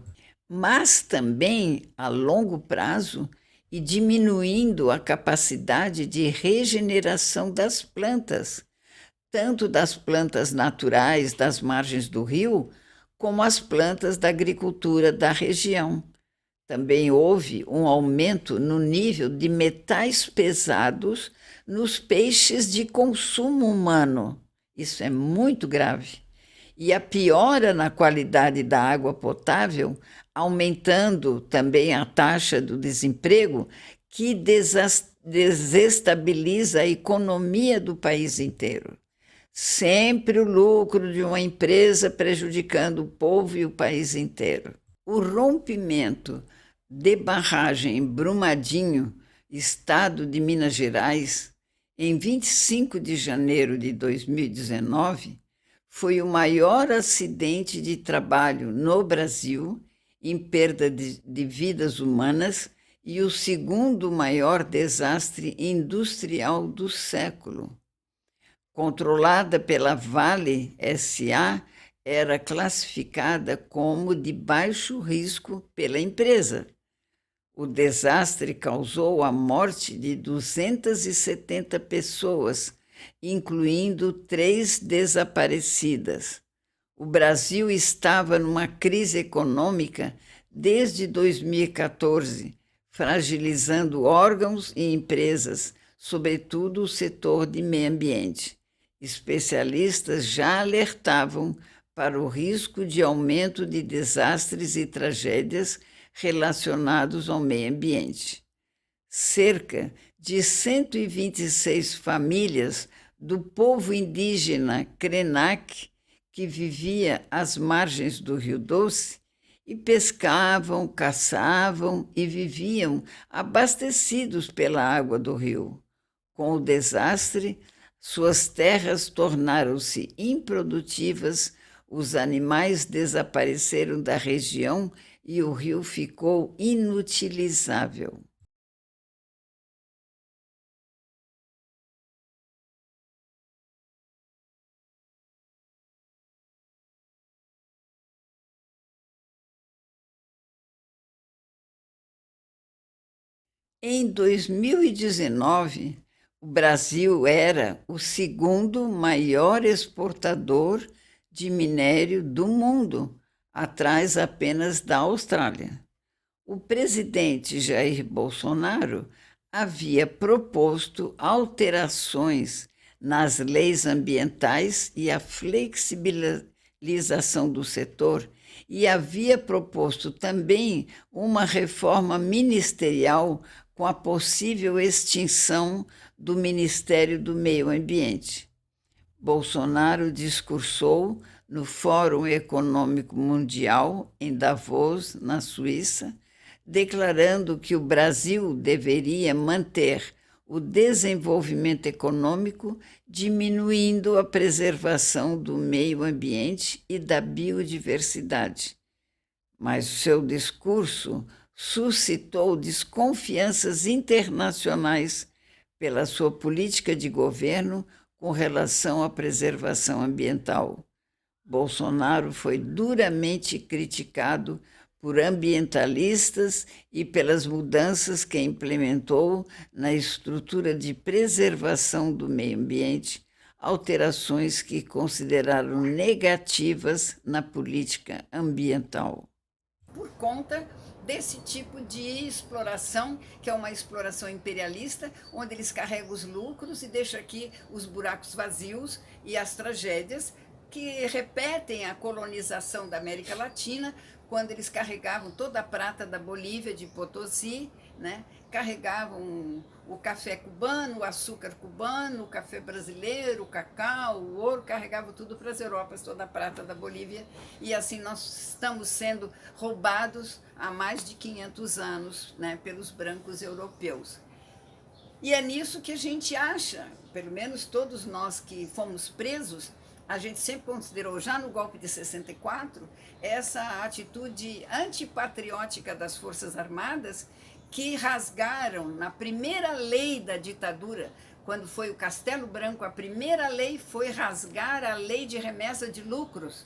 mas também a longo prazo e diminuindo a capacidade de regeneração das plantas, tanto das plantas naturais das margens do rio, como as plantas da agricultura da região. Também houve um aumento no nível de metais pesados nos peixes de consumo humano. Isso é muito grave. E a piora na qualidade da água potável, aumentando também a taxa do desemprego, que desestabiliza a economia do país inteiro. Sempre o lucro de uma empresa prejudicando o povo e o país inteiro. O rompimento de barragem em Brumadinho, estado de Minas Gerais, em 25 de janeiro de 2019, foi o maior acidente de trabalho no Brasil, em perda de vidas humanas, e o segundo maior desastre industrial do século. Controlada pela Vale S.A., era classificada como de baixo risco pela empresa. O desastre causou a morte de 270 pessoas, incluindo 3 desaparecidas. O Brasil estava numa crise econômica desde 2014, fragilizando órgãos e empresas, sobretudo o setor de meio ambiente. Especialistas já alertavam para o risco de aumento de desastres e tragédias relacionados ao meio ambiente. Cerca de 126 famílias do povo indígena Krenak, que vivia às margens do Rio Doce, e pescavam, caçavam e viviam abastecidos pela água do rio. Com o desastre, suas terras tornaram-se improdutivas, os animais desapareceram da região e o rio ficou inutilizável. Em 2019, o Brasil era o segundo maior exportador de minério do mundo, atrás apenas da Austrália. O presidente Jair Bolsonaro havia proposto alterações nas leis ambientais e a flexibilização do setor, e havia proposto também uma reforma ministerial com a possível extinção do Ministério do Meio Ambiente. Bolsonaro discursou no Fórum Econômico Mundial, em Davos, na Suíça, declarando que o Brasil deveria manter o desenvolvimento econômico, diminuindo a preservação do meio ambiente e da biodiversidade. mas seu discurso suscitou desconfianças internacionais pela sua política de governo com relação à preservação ambiental. Bolsonaro foi duramente criticado por ambientalistas e pelas mudanças que implementou na estrutura de preservação do meio ambiente, alterações que consideraram negativas na política ambiental. Por conta desse tipo de exploração, que é uma exploração imperialista, onde eles carregam os lucros e deixam aqui os buracos vazios e as tragédias que repetem a colonização da América Latina, quando eles carregavam toda a prata da Bolívia, de Potosí, né? Carregavam o café cubano, o açúcar cubano, o café brasileiro, o cacau, o ouro, carregavam tudo para as Europas, toda a prata da Bolívia, e assim nós estamos sendo roubados há mais de 500 anos, né, pelos brancos europeus. E é nisso que a gente acha, pelo menos todos nós que fomos presos, a gente sempre considerou, já no golpe de 64, essa atitude antipatriótica das Forças Armadas, que rasgaram na primeira lei da ditadura, quando foi o Castelo Branco, a primeira lei foi rasgar a lei de remessa de lucros,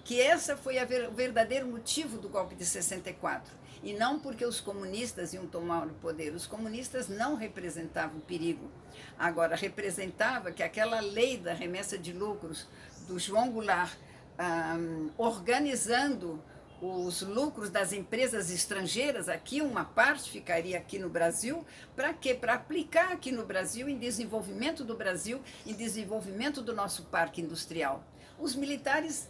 que essa foi o verdadeiro motivo do golpe de 64. E não porque os comunistas iam tomar o poder. Os comunistas não representavam perigo. Agora, representava que aquela lei da remessa de lucros do João Goulart, organizando os lucros das empresas estrangeiras, aqui uma parte ficaria aqui no Brasil, para quê? Para aplicar aqui no Brasil, em desenvolvimento do Brasil, em desenvolvimento do nosso parque industrial. Os militares,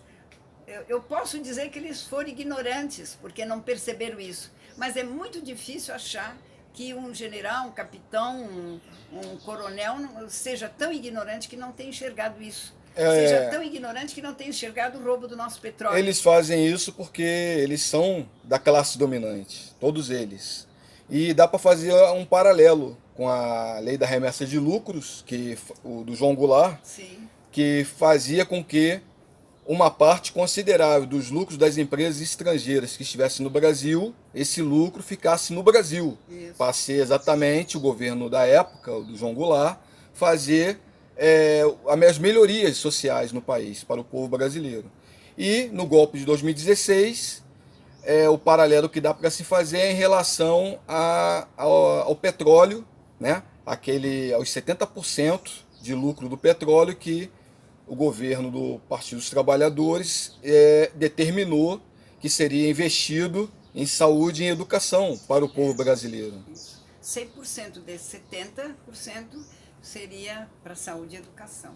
eu posso dizer que eles foram ignorantes, porque não perceberam isso, mas é muito difícil achar que um general, um capitão, um coronel seja tão ignorante que não tenha enxergado isso. Seja tão ignorante que não tenha enxergado o roubo do nosso petróleo. Eles fazem isso porque eles são da classe dominante, todos eles. E dá para fazer um paralelo com a lei da remessa de lucros, do João Goulart, Sim. que fazia com que uma parte considerável dos lucros das empresas estrangeiras que estivessem no Brasil, esse lucro ficasse no Brasil. Para ser exatamente o governo da época, do João Goulart, fazer as melhorias sociais no país, para o povo brasileiro. E no golpe de 2016, o paralelo que dá para se fazer é em relação ao petróleo, né? Aos 70% de lucro do petróleo que o governo do Partido dos Trabalhadores determinou que seria investido em saúde e em educação para o povo brasileiro. 100% desses 70% seria para saúde e educação.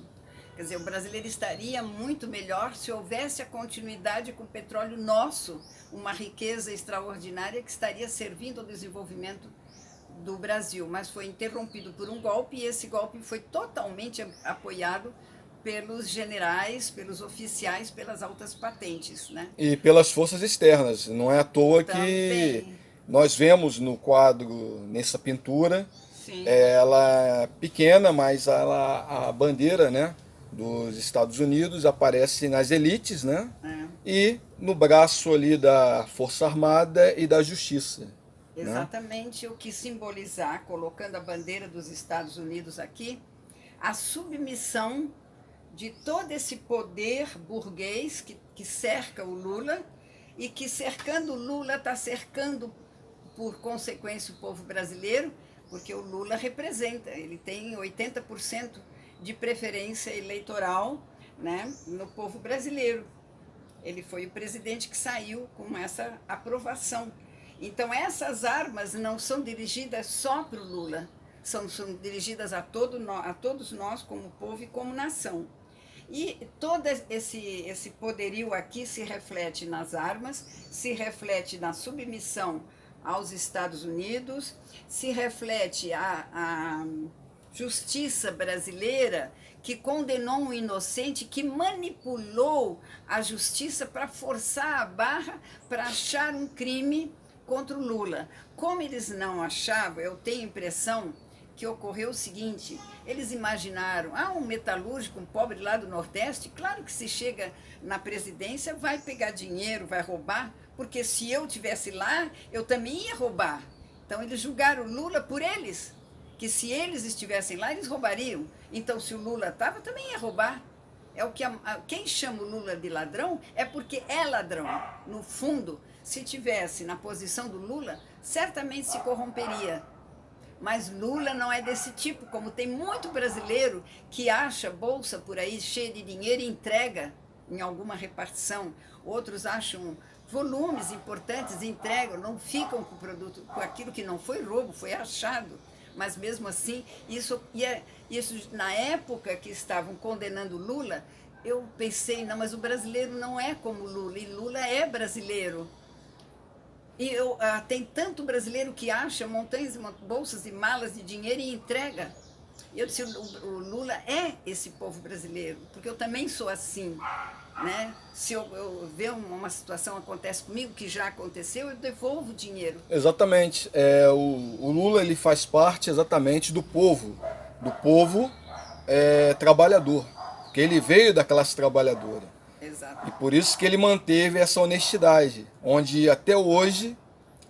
Quer dizer, o brasileiro estaria muito melhor se houvesse a continuidade com o petróleo nosso, uma riqueza extraordinária que estaria servindo ao desenvolvimento do Brasil, mas foi interrompido por um golpe, e esse golpe foi totalmente apoiado pelos generais, pelos oficiais, pelas altas patentes, né? E pelas forças externas. Não é à toa que nós vemos no quadro, nessa pintura, ela é pequena, mas a bandeira, né, dos Estados Unidos aparece nas elites, né? E no braço ali da Força Armada e da Justiça. Exatamente, né? O que simbolizar, colocando a bandeira dos Estados Unidos aqui, a submissão de todo esse poder burguês que cerca o Lula, e que, cercando o Lula, está cercando, por consequência, o povo brasileiro, porque o Lula representa, ele tem 80% de preferência eleitoral, né, no povo brasileiro. Ele foi o presidente que saiu com essa aprovação. Então, essas armas não são dirigidas só para o Lula, são dirigidas a todos nós como povo e como nação. E todo esse poderio aqui se reflete nas armas, se reflete na submissão aos Estados Unidos, se reflete a justiça brasileira, que condenou um inocente, que manipulou a justiça para forçar a barra para achar um crime contra o Lula. Como eles não achavam, eu tenho a impressão que ocorreu o seguinte: eles imaginaram, um metalúrgico, um pobre lá do Nordeste, claro que se chega na presidência vai pegar dinheiro, vai roubar, porque se eu tivesse lá, eu também ia roubar. Então eles julgaram o Lula por eles, que se eles estivessem lá, eles roubariam. Então se o Lula estava, também ia roubar. É o que quem chama o Lula de ladrão é porque é ladrão. No fundo, se tivesse na posição do Lula, certamente se corromperia. Mas Lula não é desse tipo, como tem muito brasileiro que acha bolsa por aí cheia de dinheiro e entrega em alguma repartição. Outros acham volumes importantes e entregam, não ficam com o produto, com aquilo que não foi roubo, foi achado. Mas mesmo assim, isso na época que estavam condenando Lula, eu pensei, não, mas o brasileiro não é como Lula, e Lula é brasileiro. E tem tanto brasileiro que acha montanhas, bolsas e malas de dinheiro e entrega. Eu disse, o Lula é esse povo brasileiro, porque eu também sou assim, né? Se eu ver uma situação acontece comigo, que já aconteceu, eu devolvo o dinheiro. Exatamente. O Lula ele faz parte exatamente do povo trabalhador, porque ele veio da classe trabalhadora. Exato. E por isso que ele manteve essa honestidade, onde até hoje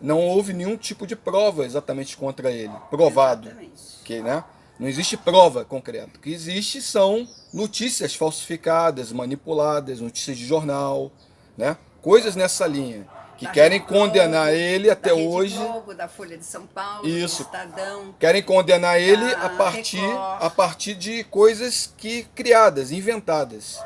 não houve nenhum tipo de prova exatamente contra ele, provado. Exatamente. Que, né, não existe prova concreta. O que existe são notícias falsificadas, manipuladas, notícias de jornal, né, coisas nessa linha, que Da querem Rede Globo, condenar ele até da Rede hoje. Globo, da Folha de São Paulo, Isso. do Estadão. Querem condenar ele Record. a partir de coisas criadas, inventadas.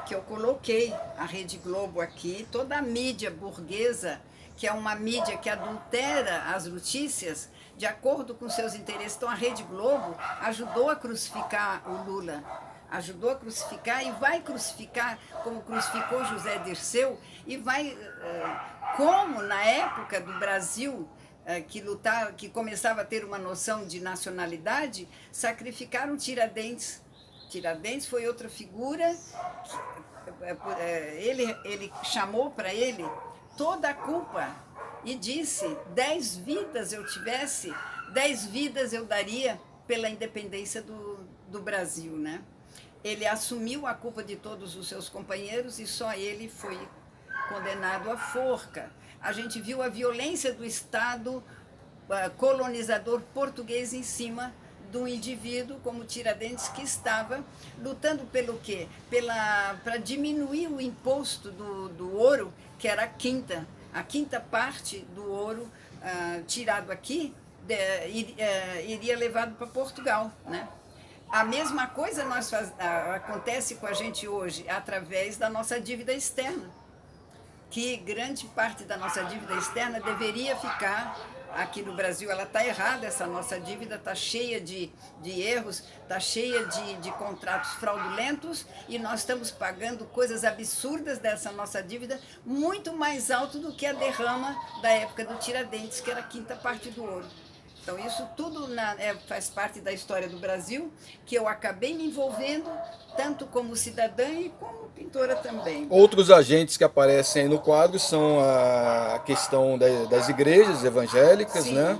Que eu coloquei a Rede Globo aqui, toda a mídia burguesa, que é uma mídia que adultera as notícias de acordo com seus interesses. Então a Rede Globo ajudou a crucificar o Lula, ajudou a crucificar e vai crucificar, como crucificou José Dirceu, e vai, como na época do Brasil, que começava a ter uma noção de nacionalidade, sacrificaram Tiradentes. Tiradentes foi outra figura, ele chamou para ele toda a culpa e disse, 10 vidas eu tivesse, 10 vidas eu daria pela independência do Brasil, né? Ele assumiu a culpa de todos os seus companheiros e só ele foi condenado à forca. A gente viu a violência do Estado colonizador português em cima de um indivíduo como Tiradentes, que estava lutando pelo quê? Para diminuir o imposto do ouro, que era a quinta parte do ouro tirado aqui, iria levado para Portugal, né? A mesma coisa acontece com a gente hoje, através da nossa dívida externa, que grande parte da nossa dívida externa deveria ficar aqui no Brasil. Ela está errada, essa nossa dívida está cheia de erros, está cheia de contratos fraudulentos, e nós estamos pagando coisas absurdas dessa nossa dívida, muito mais alto do que a derrama da época do Tiradentes, que era a quinta parte do ouro. Então isso tudo faz parte da história do Brasil, que eu acabei me envolvendo, tanto como cidadã e como pintora também. Outros agentes que aparecem aí no quadro são a questão das igrejas evangélicas, Sim, né?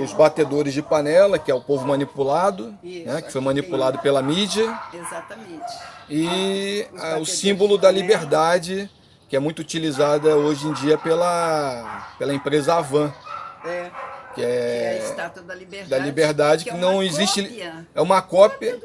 Os batedores de panela, que é o povo manipulado, Isso, né? Que foi manipulado pela mídia. Exatamente. E o símbolo da liberdade, que é muito utilizada hoje em dia pela empresa Avan. Que é a Estátua da Liberdade. Da liberdade, que não existe. É uma cópia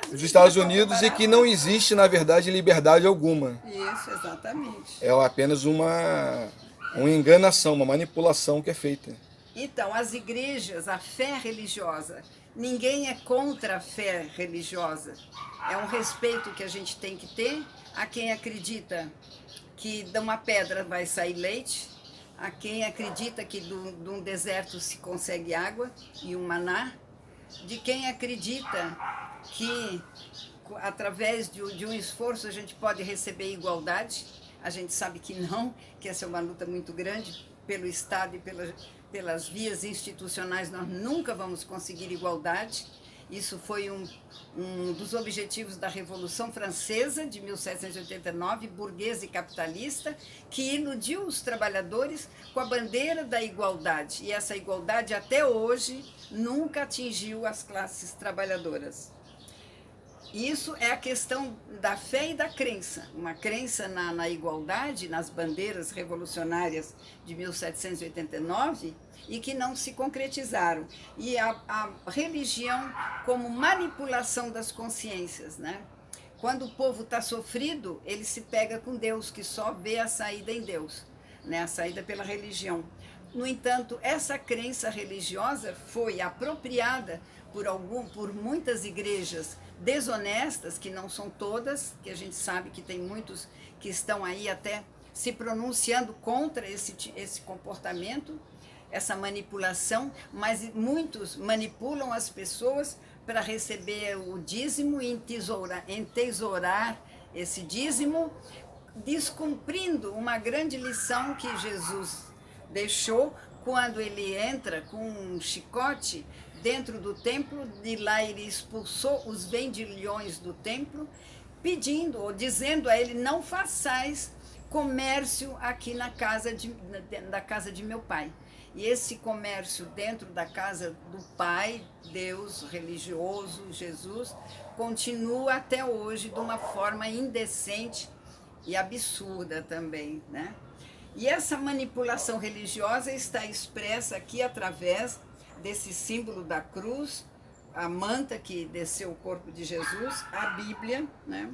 dos Estados Unidos e que não existe, na verdade, liberdade alguma. Isso, exatamente. É apenas uma enganação, uma manipulação que é feita. Então, as igrejas, a fé religiosa, ninguém é contra a fé religiosa. É um respeito que a gente tem que ter a quem acredita que de uma pedra vai sair leite, a quem acredita que de um deserto se consegue água e um maná, de quem acredita que através de um esforço a gente pode receber igualdade. A gente sabe que não, que essa é uma luta muito grande pelo Estado e pelas vias institucionais. Nós nunca vamos conseguir igualdade. Isso foi um dos objetivos da Revolução Francesa de 1789, burguesa e capitalista, que iludiu os trabalhadores com a bandeira da igualdade. E essa igualdade, até hoje, nunca atingiu as classes trabalhadoras. Isso é a questão da fé e da crença. Uma crença na igualdade, nas bandeiras revolucionárias de 1789 e que não se concretizaram. E a religião como manipulação das consciências, né? Quando o povo está sofrido, ele se pega com Deus, que só vê a saída em Deus, né? A saída pela religião. No entanto, essa crença religiosa foi apropriada por muitas igrejas desonestas, que não são todas, que a gente sabe que tem muitos que estão aí até se pronunciando contra esse comportamento, essa manipulação, mas muitos manipulam as pessoas para receber o dízimo e entesourar esse dízimo, descumprindo uma grande lição que Jesus deixou quando ele entra com um chicote dentro do templo. De lá ele expulsou os vendilhões do templo, pedindo ou dizendo a ele: não façais comércio aqui na casa de meu pai. E esse comércio dentro da casa do Pai, Deus religioso, Jesus, continua até hoje de uma forma indecente e absurda também, né? E essa manipulação religiosa está expressa aqui através desse símbolo da cruz, a manta que desceu o corpo de Jesus, a Bíblia, né?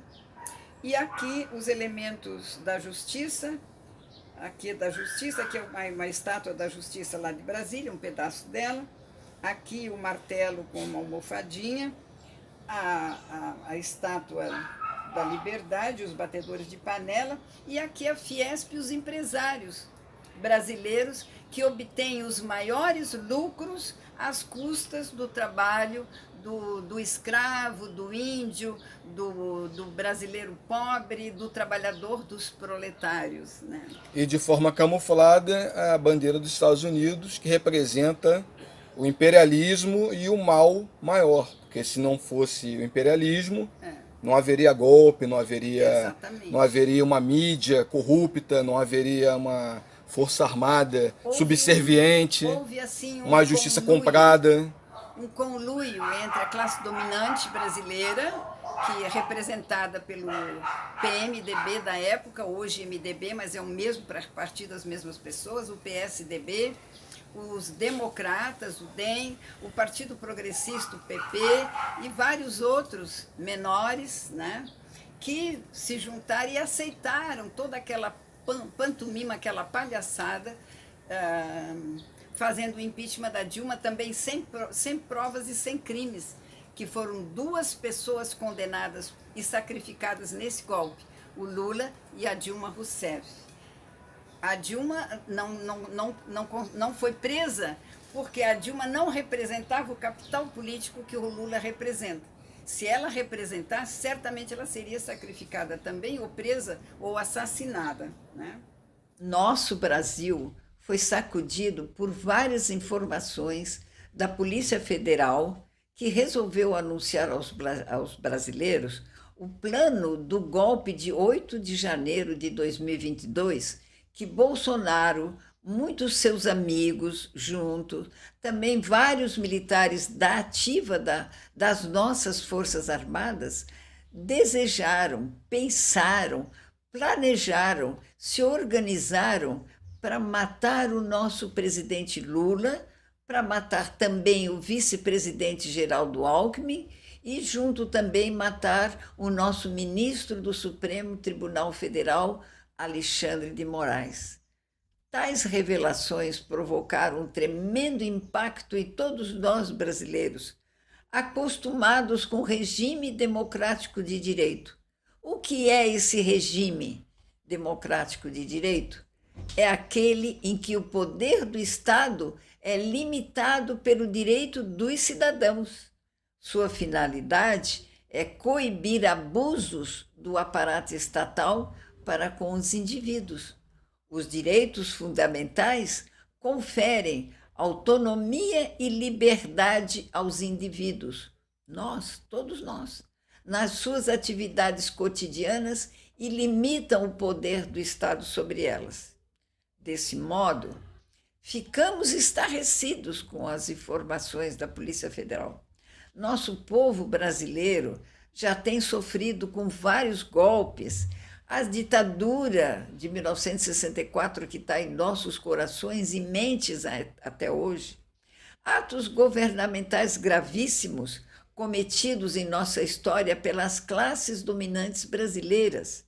E aqui os elementos da justiça. Aqui é uma estátua da justiça lá de Brasília, um pedaço dela. Aqui o martelo com uma almofadinha, a estátua da liberdade, os batedores de panela, e aqui a Fiesp e os empresários brasileiros que obtêm os maiores lucros às custas do trabalho do escravo, do índio, do brasileiro pobre, do trabalhador, dos proletários, né? E de forma camuflada a bandeira dos Estados Unidos, que representa o imperialismo e o mal maior, porque se não fosse o imperialismo, não haveria golpe, não haveria uma mídia corrupta, não haveria uma força armada subserviente, houve, assim, uma justiça comprada. Um conluio entre a classe dominante brasileira, que é representada pelo PMDB da época, hoje MDB, mas é o mesmo partido das mesmas pessoas, o PSDB, os democratas, o DEM, o Partido Progressista, o PP, e vários outros menores, né, que se juntaram e aceitaram toda aquela pantomima, aquela palhaçada, fazendo o impeachment da Dilma também sem provas e sem crimes, que foram 2 pessoas condenadas e sacrificadas nesse golpe, o Lula e a Dilma Rousseff. A Dilma não foi presa porque a Dilma não representava o capital político que o Lula representa. Se ela representasse, certamente ela seria sacrificada também, ou presa, ou assassinada, né? Nosso Brasil foi sacudido por várias informações da Polícia Federal, que resolveu anunciar aos brasileiros o plano do golpe de 8 de janeiro de 2022, que Bolsonaro, muitos seus amigos juntos, também vários militares da ativa das nossas Forças Armadas, desejaram, pensaram, planejaram, se organizaram para matar o nosso presidente Lula, para matar também o vice-presidente Geraldo Alckmin e junto também matar o nosso ministro do Supremo Tribunal Federal, Alexandre de Moraes. Tais revelações provocaram um tremendo impacto em todos nós brasileiros, acostumados com o regime democrático de direito. O que é esse regime democrático de direito? É aquele em que o poder do Estado é limitado pelo direito dos cidadãos. Sua finalidade é coibir abusos do aparato estatal para com os indivíduos. Os direitos fundamentais conferem autonomia e liberdade aos indivíduos, todos nós, nas suas atividades cotidianas e limitam o poder do Estado sobre elas. Desse modo, ficamos estarrecidos com as informações da Polícia Federal. Nosso povo brasileiro já tem sofrido com vários golpes. A ditadura de 1964, que está em nossos corações e mentes até hoje. Atos governamentais gravíssimos cometidos em nossa história pelas classes dominantes brasileiras.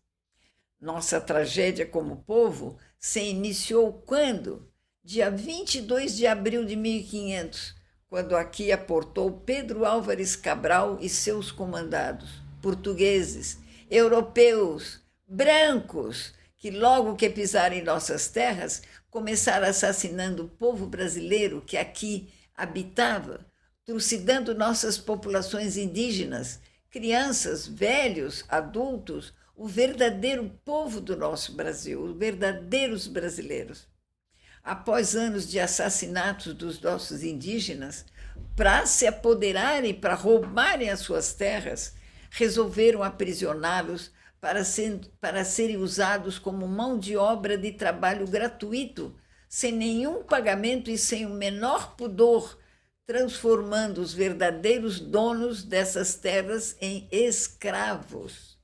Nossa tragédia como povo se iniciou quando? Dia 22 de abril de 1500, quando aqui aportou Pedro Álvares Cabral e seus comandados, portugueses, europeus, brancos, que logo que pisaram em nossas terras, começaram assassinando o povo brasileiro que aqui habitava, trucidando nossas populações indígenas, crianças, velhos, adultos, o verdadeiro povo do nosso Brasil, os verdadeiros brasileiros. Após anos de assassinatos dos nossos indígenas, para se apoderarem, para roubarem as suas terras, resolveram aprisioná-los para serem usados como mão de obra de trabalho gratuito, sem nenhum pagamento e sem o menor pudor, transformando os verdadeiros donos dessas terras em escravos.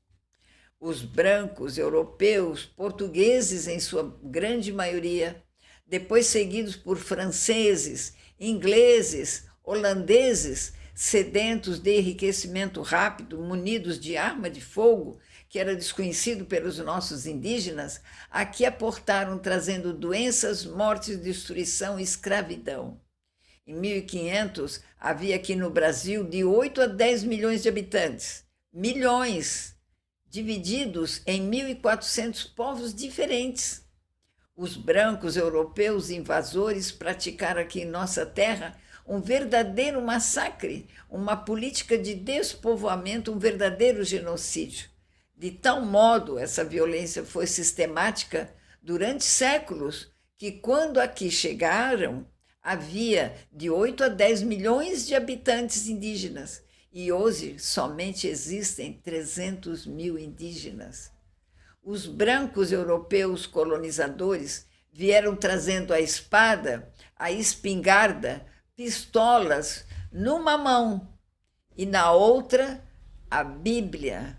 Os brancos, europeus, portugueses em sua grande maioria, depois seguidos por franceses, ingleses, holandeses, sedentos de enriquecimento rápido, munidos de arma de fogo, que era desconhecido pelos nossos indígenas, aqui aportaram trazendo doenças, mortes, destruição e escravidão. Em 1500, havia aqui no Brasil de 8 a 10 milhões de habitantes, milhões, divididos em 1.400 povos diferentes. Os brancos europeus invasores praticaram aqui em nossa terra um verdadeiro massacre, uma política de despovoamento, um verdadeiro genocídio. De tal modo, essa violência foi sistemática durante séculos, que quando aqui chegaram, havia de 8 a 10 milhões de habitantes indígenas, e hoje somente existem 300 mil indígenas. Os brancos europeus colonizadores vieram trazendo a espada, a espingarda, pistolas numa mão e na outra a Bíblia,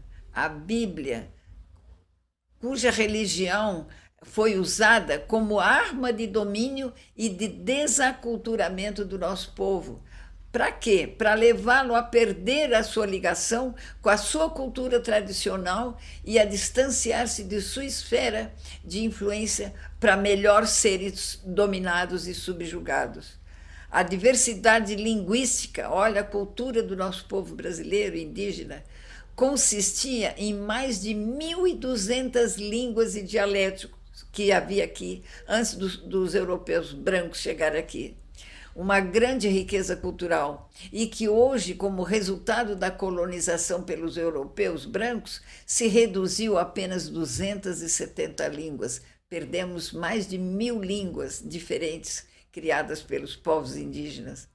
cuja religião foi usada como arma de domínio e de desaculturamento do nosso povo. Para quê? Para levá-lo a perder a sua ligação com a sua cultura tradicional e a distanciar-se de sua esfera de influência para melhor serem dominados e subjugados. A diversidade linguística, olha, a cultura do nosso povo brasileiro indígena, consistia em mais de 1.200 línguas e dialetos que havia aqui antes dos europeus brancos chegarem aqui. Uma grande riqueza cultural e que hoje, como resultado da colonização pelos europeus brancos, se reduziu a apenas 270 línguas. Perdemos mais de 1.000 línguas diferentes criadas pelos povos indígenas.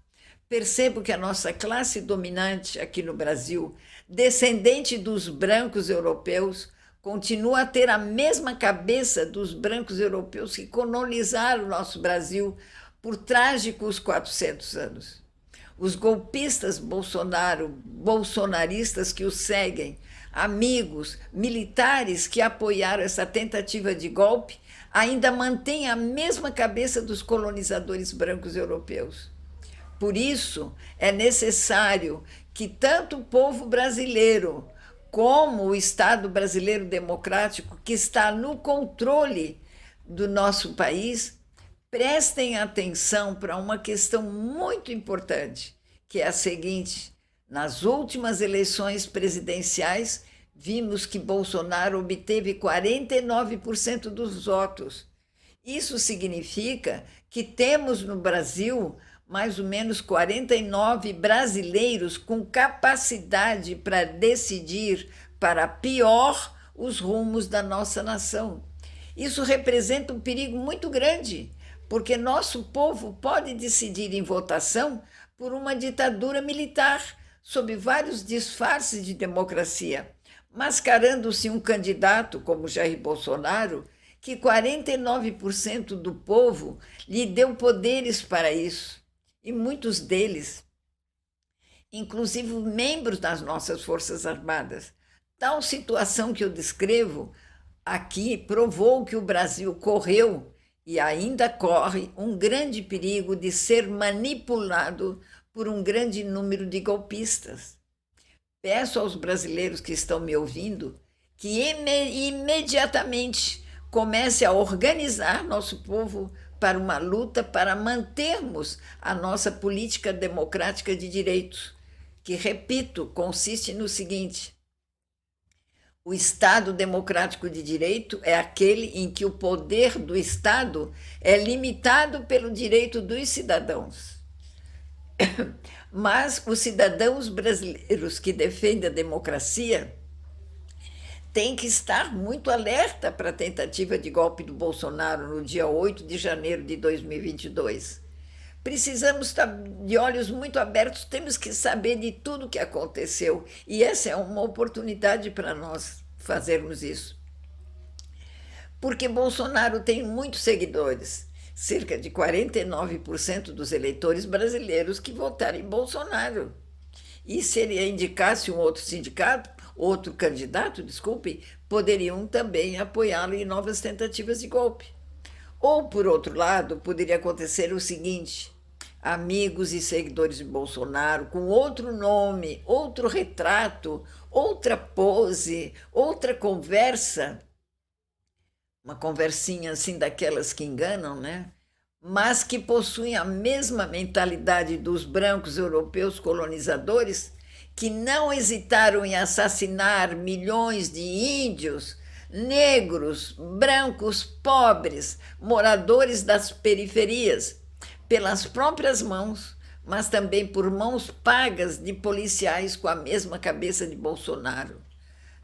Percebo que a nossa classe dominante aqui no Brasil, descendente dos brancos europeus, continua a ter a mesma cabeça dos brancos europeus que colonizaram o nosso Brasil por trágicos 400 anos. Os golpistas bolsonaristas que os seguem, amigos, militares que apoiaram essa tentativa de golpe, ainda mantêm a mesma cabeça dos colonizadores brancos europeus. Por isso, é necessário que tanto o povo brasileiro como o Estado brasileiro democrático, que está no controle do nosso país, prestem atenção para uma questão muito importante, que é a seguinte: nas últimas eleições presidenciais, vimos que Bolsonaro obteve 49% dos votos. Isso significa que temos no Brasil mais ou menos 49 brasileiros com capacidade para decidir para pior os rumos da nossa nação. Isso representa um perigo muito grande, porque nosso povo pode decidir em votação por uma ditadura militar, sob vários disfarces de democracia, mascarando-se um candidato como Jair Bolsonaro, que 49% do povo lhe deu poderes para isso. E muitos deles inclusive membros das nossas Forças Armadas. Tal situação que eu descrevo aqui provou que o Brasil correu e ainda corre um grande perigo de ser manipulado por um grande número de golpistas. Peço aos brasileiros que estão me ouvindo que imediatamente comece a organizar nosso povo para uma luta para mantermos a nossa política democrática de direitos, que, repito, consiste no seguinte: o Estado democrático de direito é aquele em que o poder do Estado é limitado pelo direito dos cidadãos. Mas os cidadãos brasileiros que defendem a democracia têm que estar muito alerta para a tentativa de golpe do Bolsonaro no dia 8 de janeiro de 2022. Precisamos estar de olhos muito abertos, temos que saber de tudo o que aconteceu. E essa é uma oportunidade para nós fazermos isso. Porque Bolsonaro tem muitos seguidores, cerca de 49% dos eleitores brasileiros que votaram em Bolsonaro. E se ele indicasse um outro candidato, poderiam também apoiá-lo em novas tentativas de golpe. Ou, por outro lado, poderia acontecer o seguinte: amigos e seguidores de Bolsonaro, com outro nome, outro retrato, outra pose, outra conversa, uma conversinha assim daquelas que enganam, né? Mas que possuem a mesma mentalidade dos brancos europeus colonizadores, que não hesitaram em assassinar milhões de índios, negros, brancos, pobres, moradores das periferias, pelas próprias mãos, mas também por mãos pagas de policiais com a mesma cabeça de Bolsonaro.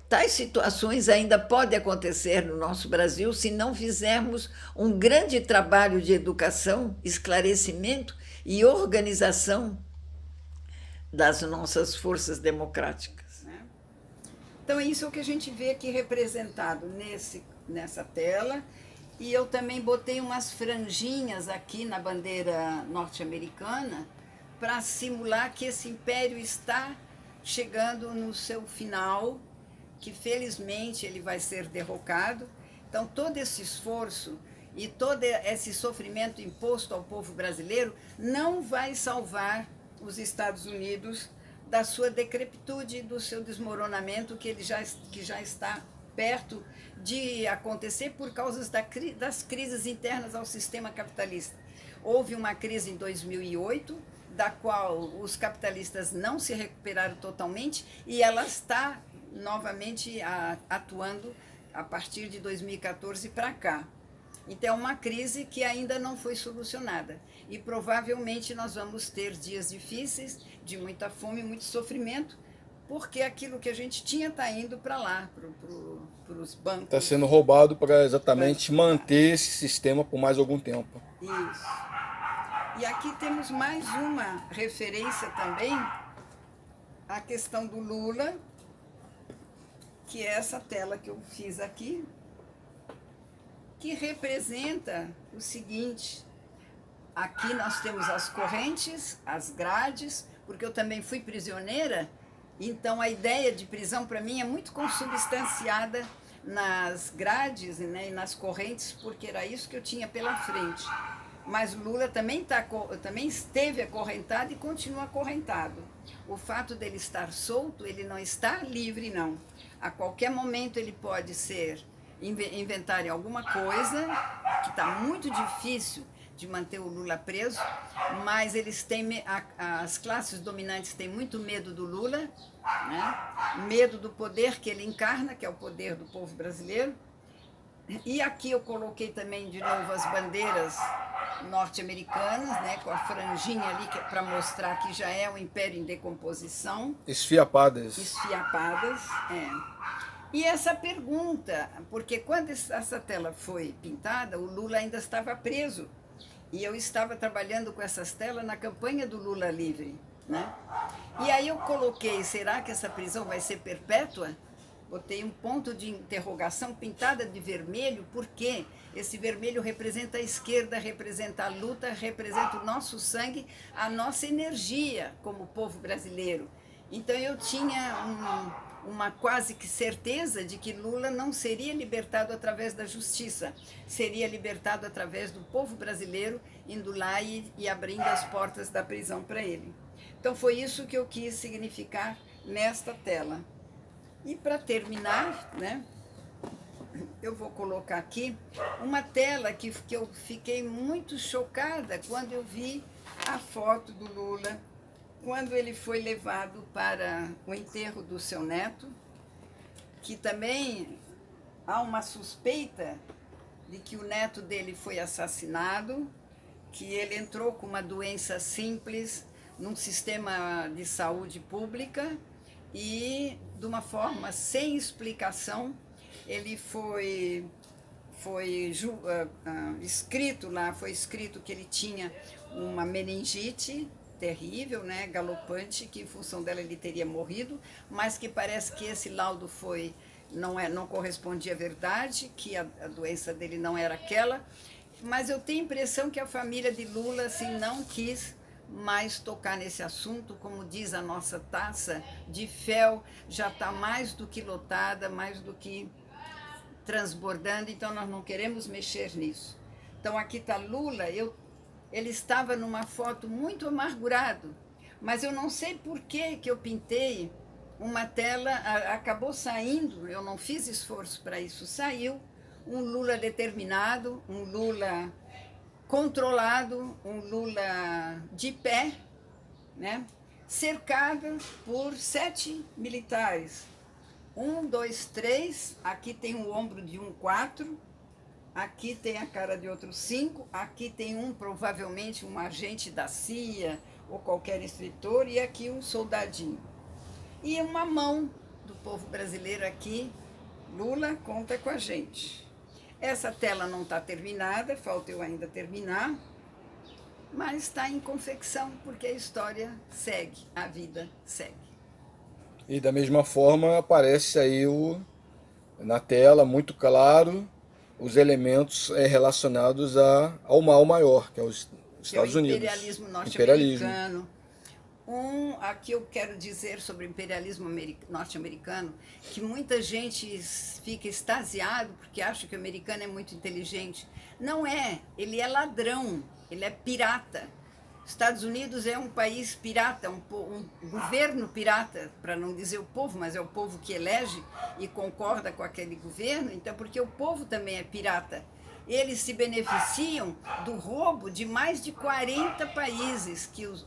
Tais situações ainda podem acontecer no nosso Brasil se não fizermos um grande trabalho de educação, esclarecimento e organização das nossas forças democráticas. Então, isso é o que a gente vê aqui representado nessa tela. E eu também botei umas franjinhas aqui na bandeira norte-americana para simular que esse império está chegando no seu final, que felizmente ele vai ser derrocado. Então, todo esse esforço e todo esse sofrimento imposto ao povo brasileiro não vai salvar os Estados Unidos da sua decrepitude, do seu desmoronamento, que já está perto de acontecer por causa das crises internas ao sistema capitalista. Houve uma crise em 2008, da qual os capitalistas não se recuperaram totalmente, e ela está novamente atuando a partir de 2014 para cá. Então, é uma crise que ainda não foi solucionada. E provavelmente nós vamos ter dias difíceis, de muita fome, muito sofrimento, porque aquilo que a gente tinha está indo para lá, para os bancos. Está sendo roubado para exatamente manter esse sistema por mais algum tempo. Isso. E aqui temos mais uma referência também à questão do Lula, que é essa tela que eu fiz aqui, que representa o seguinte: aqui nós temos as correntes, as grades, porque eu também fui prisioneira, então a ideia de prisão para mim é muito consubstanciada nas grades, né, e nas correntes, porque era isso que eu tinha pela frente. Mas Lula também esteve acorrentado e continua acorrentado. O fato dele estar solto, ele não está livre, não. A qualquer momento ele pode inventarem alguma coisa, que está muito difícil de manter o Lula preso, mas as classes dominantes têm muito medo do Lula, né? Medo do poder que ele encarna, que é o poder do povo brasileiro. E aqui eu coloquei também de novo as bandeiras norte-americanas, né, com a franjinha ali para mostrar que já é um império em decomposição. Esfiapadas. Esfiapadas, é. E essa pergunta, porque quando essa tela foi pintada, o Lula ainda estava preso. E eu estava trabalhando com essas telas na campanha do Lula livre, né? E aí eu coloquei, será que essa prisão vai ser perpétua? Botei um ponto de interrogação pintada de vermelho, porque esse vermelho representa a esquerda, representa a luta, representa o nosso sangue, a nossa energia como povo brasileiro. Então eu tinha uma quase que certeza de que Lula não seria libertado através da justiça, seria libertado através do povo brasileiro indo lá e abrindo as portas da prisão para ele. Então foi isso que eu quis significar nesta tela. E para terminar, né, eu vou colocar aqui uma tela que eu fiquei muito chocada quando eu vi a foto do Lula, quando ele foi levado para o enterro do seu neto, que também há uma suspeita de que o neto dele foi assassinado, que ele entrou com uma doença simples num sistema de saúde pública e, de uma forma sem explicação, ele foi escrito lá, foi escrito que ele tinha uma meningite terrível, né, galopante, que em função dela ele teria morrido, mas que parece que esse laudo não correspondia à verdade, que a doença dele não era aquela, mas eu tenho a impressão que a família de Lula assim, não quis mais tocar nesse assunto, como diz a nossa taça de fel, já está mais do que lotada, mais do que transbordando, então nós não queremos mexer nisso. Então aqui está Lula, ele estava numa foto muito amargurado, mas eu não sei por que eu pintei uma tela, acabou saindo, eu não fiz esforço para isso, saiu um Lula determinado, um Lula controlado, um Lula de pé, né, cercado por 7 militares. 1, 2, 3, aqui tem o ombro de um 4, aqui tem a cara de outro 5, aqui tem provavelmente um agente da CIA ou qualquer instrutor, e aqui um soldadinho. E uma mão do povo brasileiro aqui, Lula, conta com a gente. Essa tela não está terminada, falta eu ainda terminar, mas está em confecção, porque a história segue, a vida segue. E da mesma forma aparece aí na tela, muito claro, os elementos relacionados ao mal maior, que é os Estados Unidos. O imperialismo norte-americano. Aqui eu quero dizer sobre o imperialismo norte-americano, que muita gente fica extasiado porque acha que o americano é muito inteligente. Não é, ele é ladrão, ele é pirata. Estados Unidos é um país pirata, um governo pirata, para não dizer o povo, mas é o povo que elege e concorda com aquele governo, então porque o povo também é pirata. Eles se beneficiam do roubo de mais de 40 países que os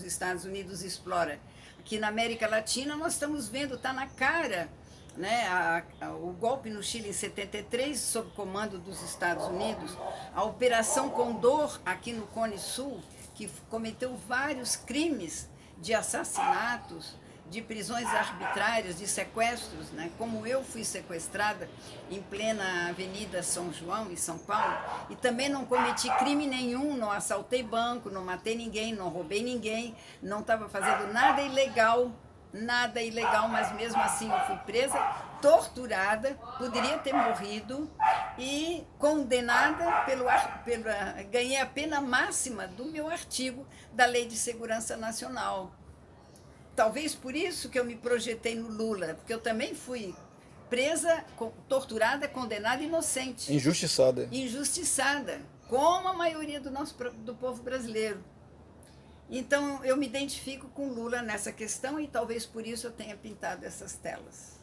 Estados Unidos explora. Aqui na América Latina nós estamos vendo, está na cara, né, o golpe no Chile em 73, sob comando dos Estados Unidos, a Operação Condor aqui no Cone Sul, que cometeu vários crimes de assassinatos, de prisões arbitrárias, de sequestros, né? Como eu fui sequestrada em plena Avenida São João, em São Paulo, e também não cometi crime nenhum, não assaltei banco, não matei ninguém, não roubei ninguém, não estava fazendo nada ilegal, mas mesmo assim eu fui presa, torturada, poderia ter morrido e condenada ganhei a pena máxima do meu artigo da Lei de Segurança Nacional. Talvez por isso que eu me projetei no Lula, porque eu também fui presa, torturada, condenada, inocente. Injustiçada. Injustiçada, como a maioria do povo brasileiro. Então eu me identifico com Lula nessa questão e talvez por isso eu tenha pintado essas telas.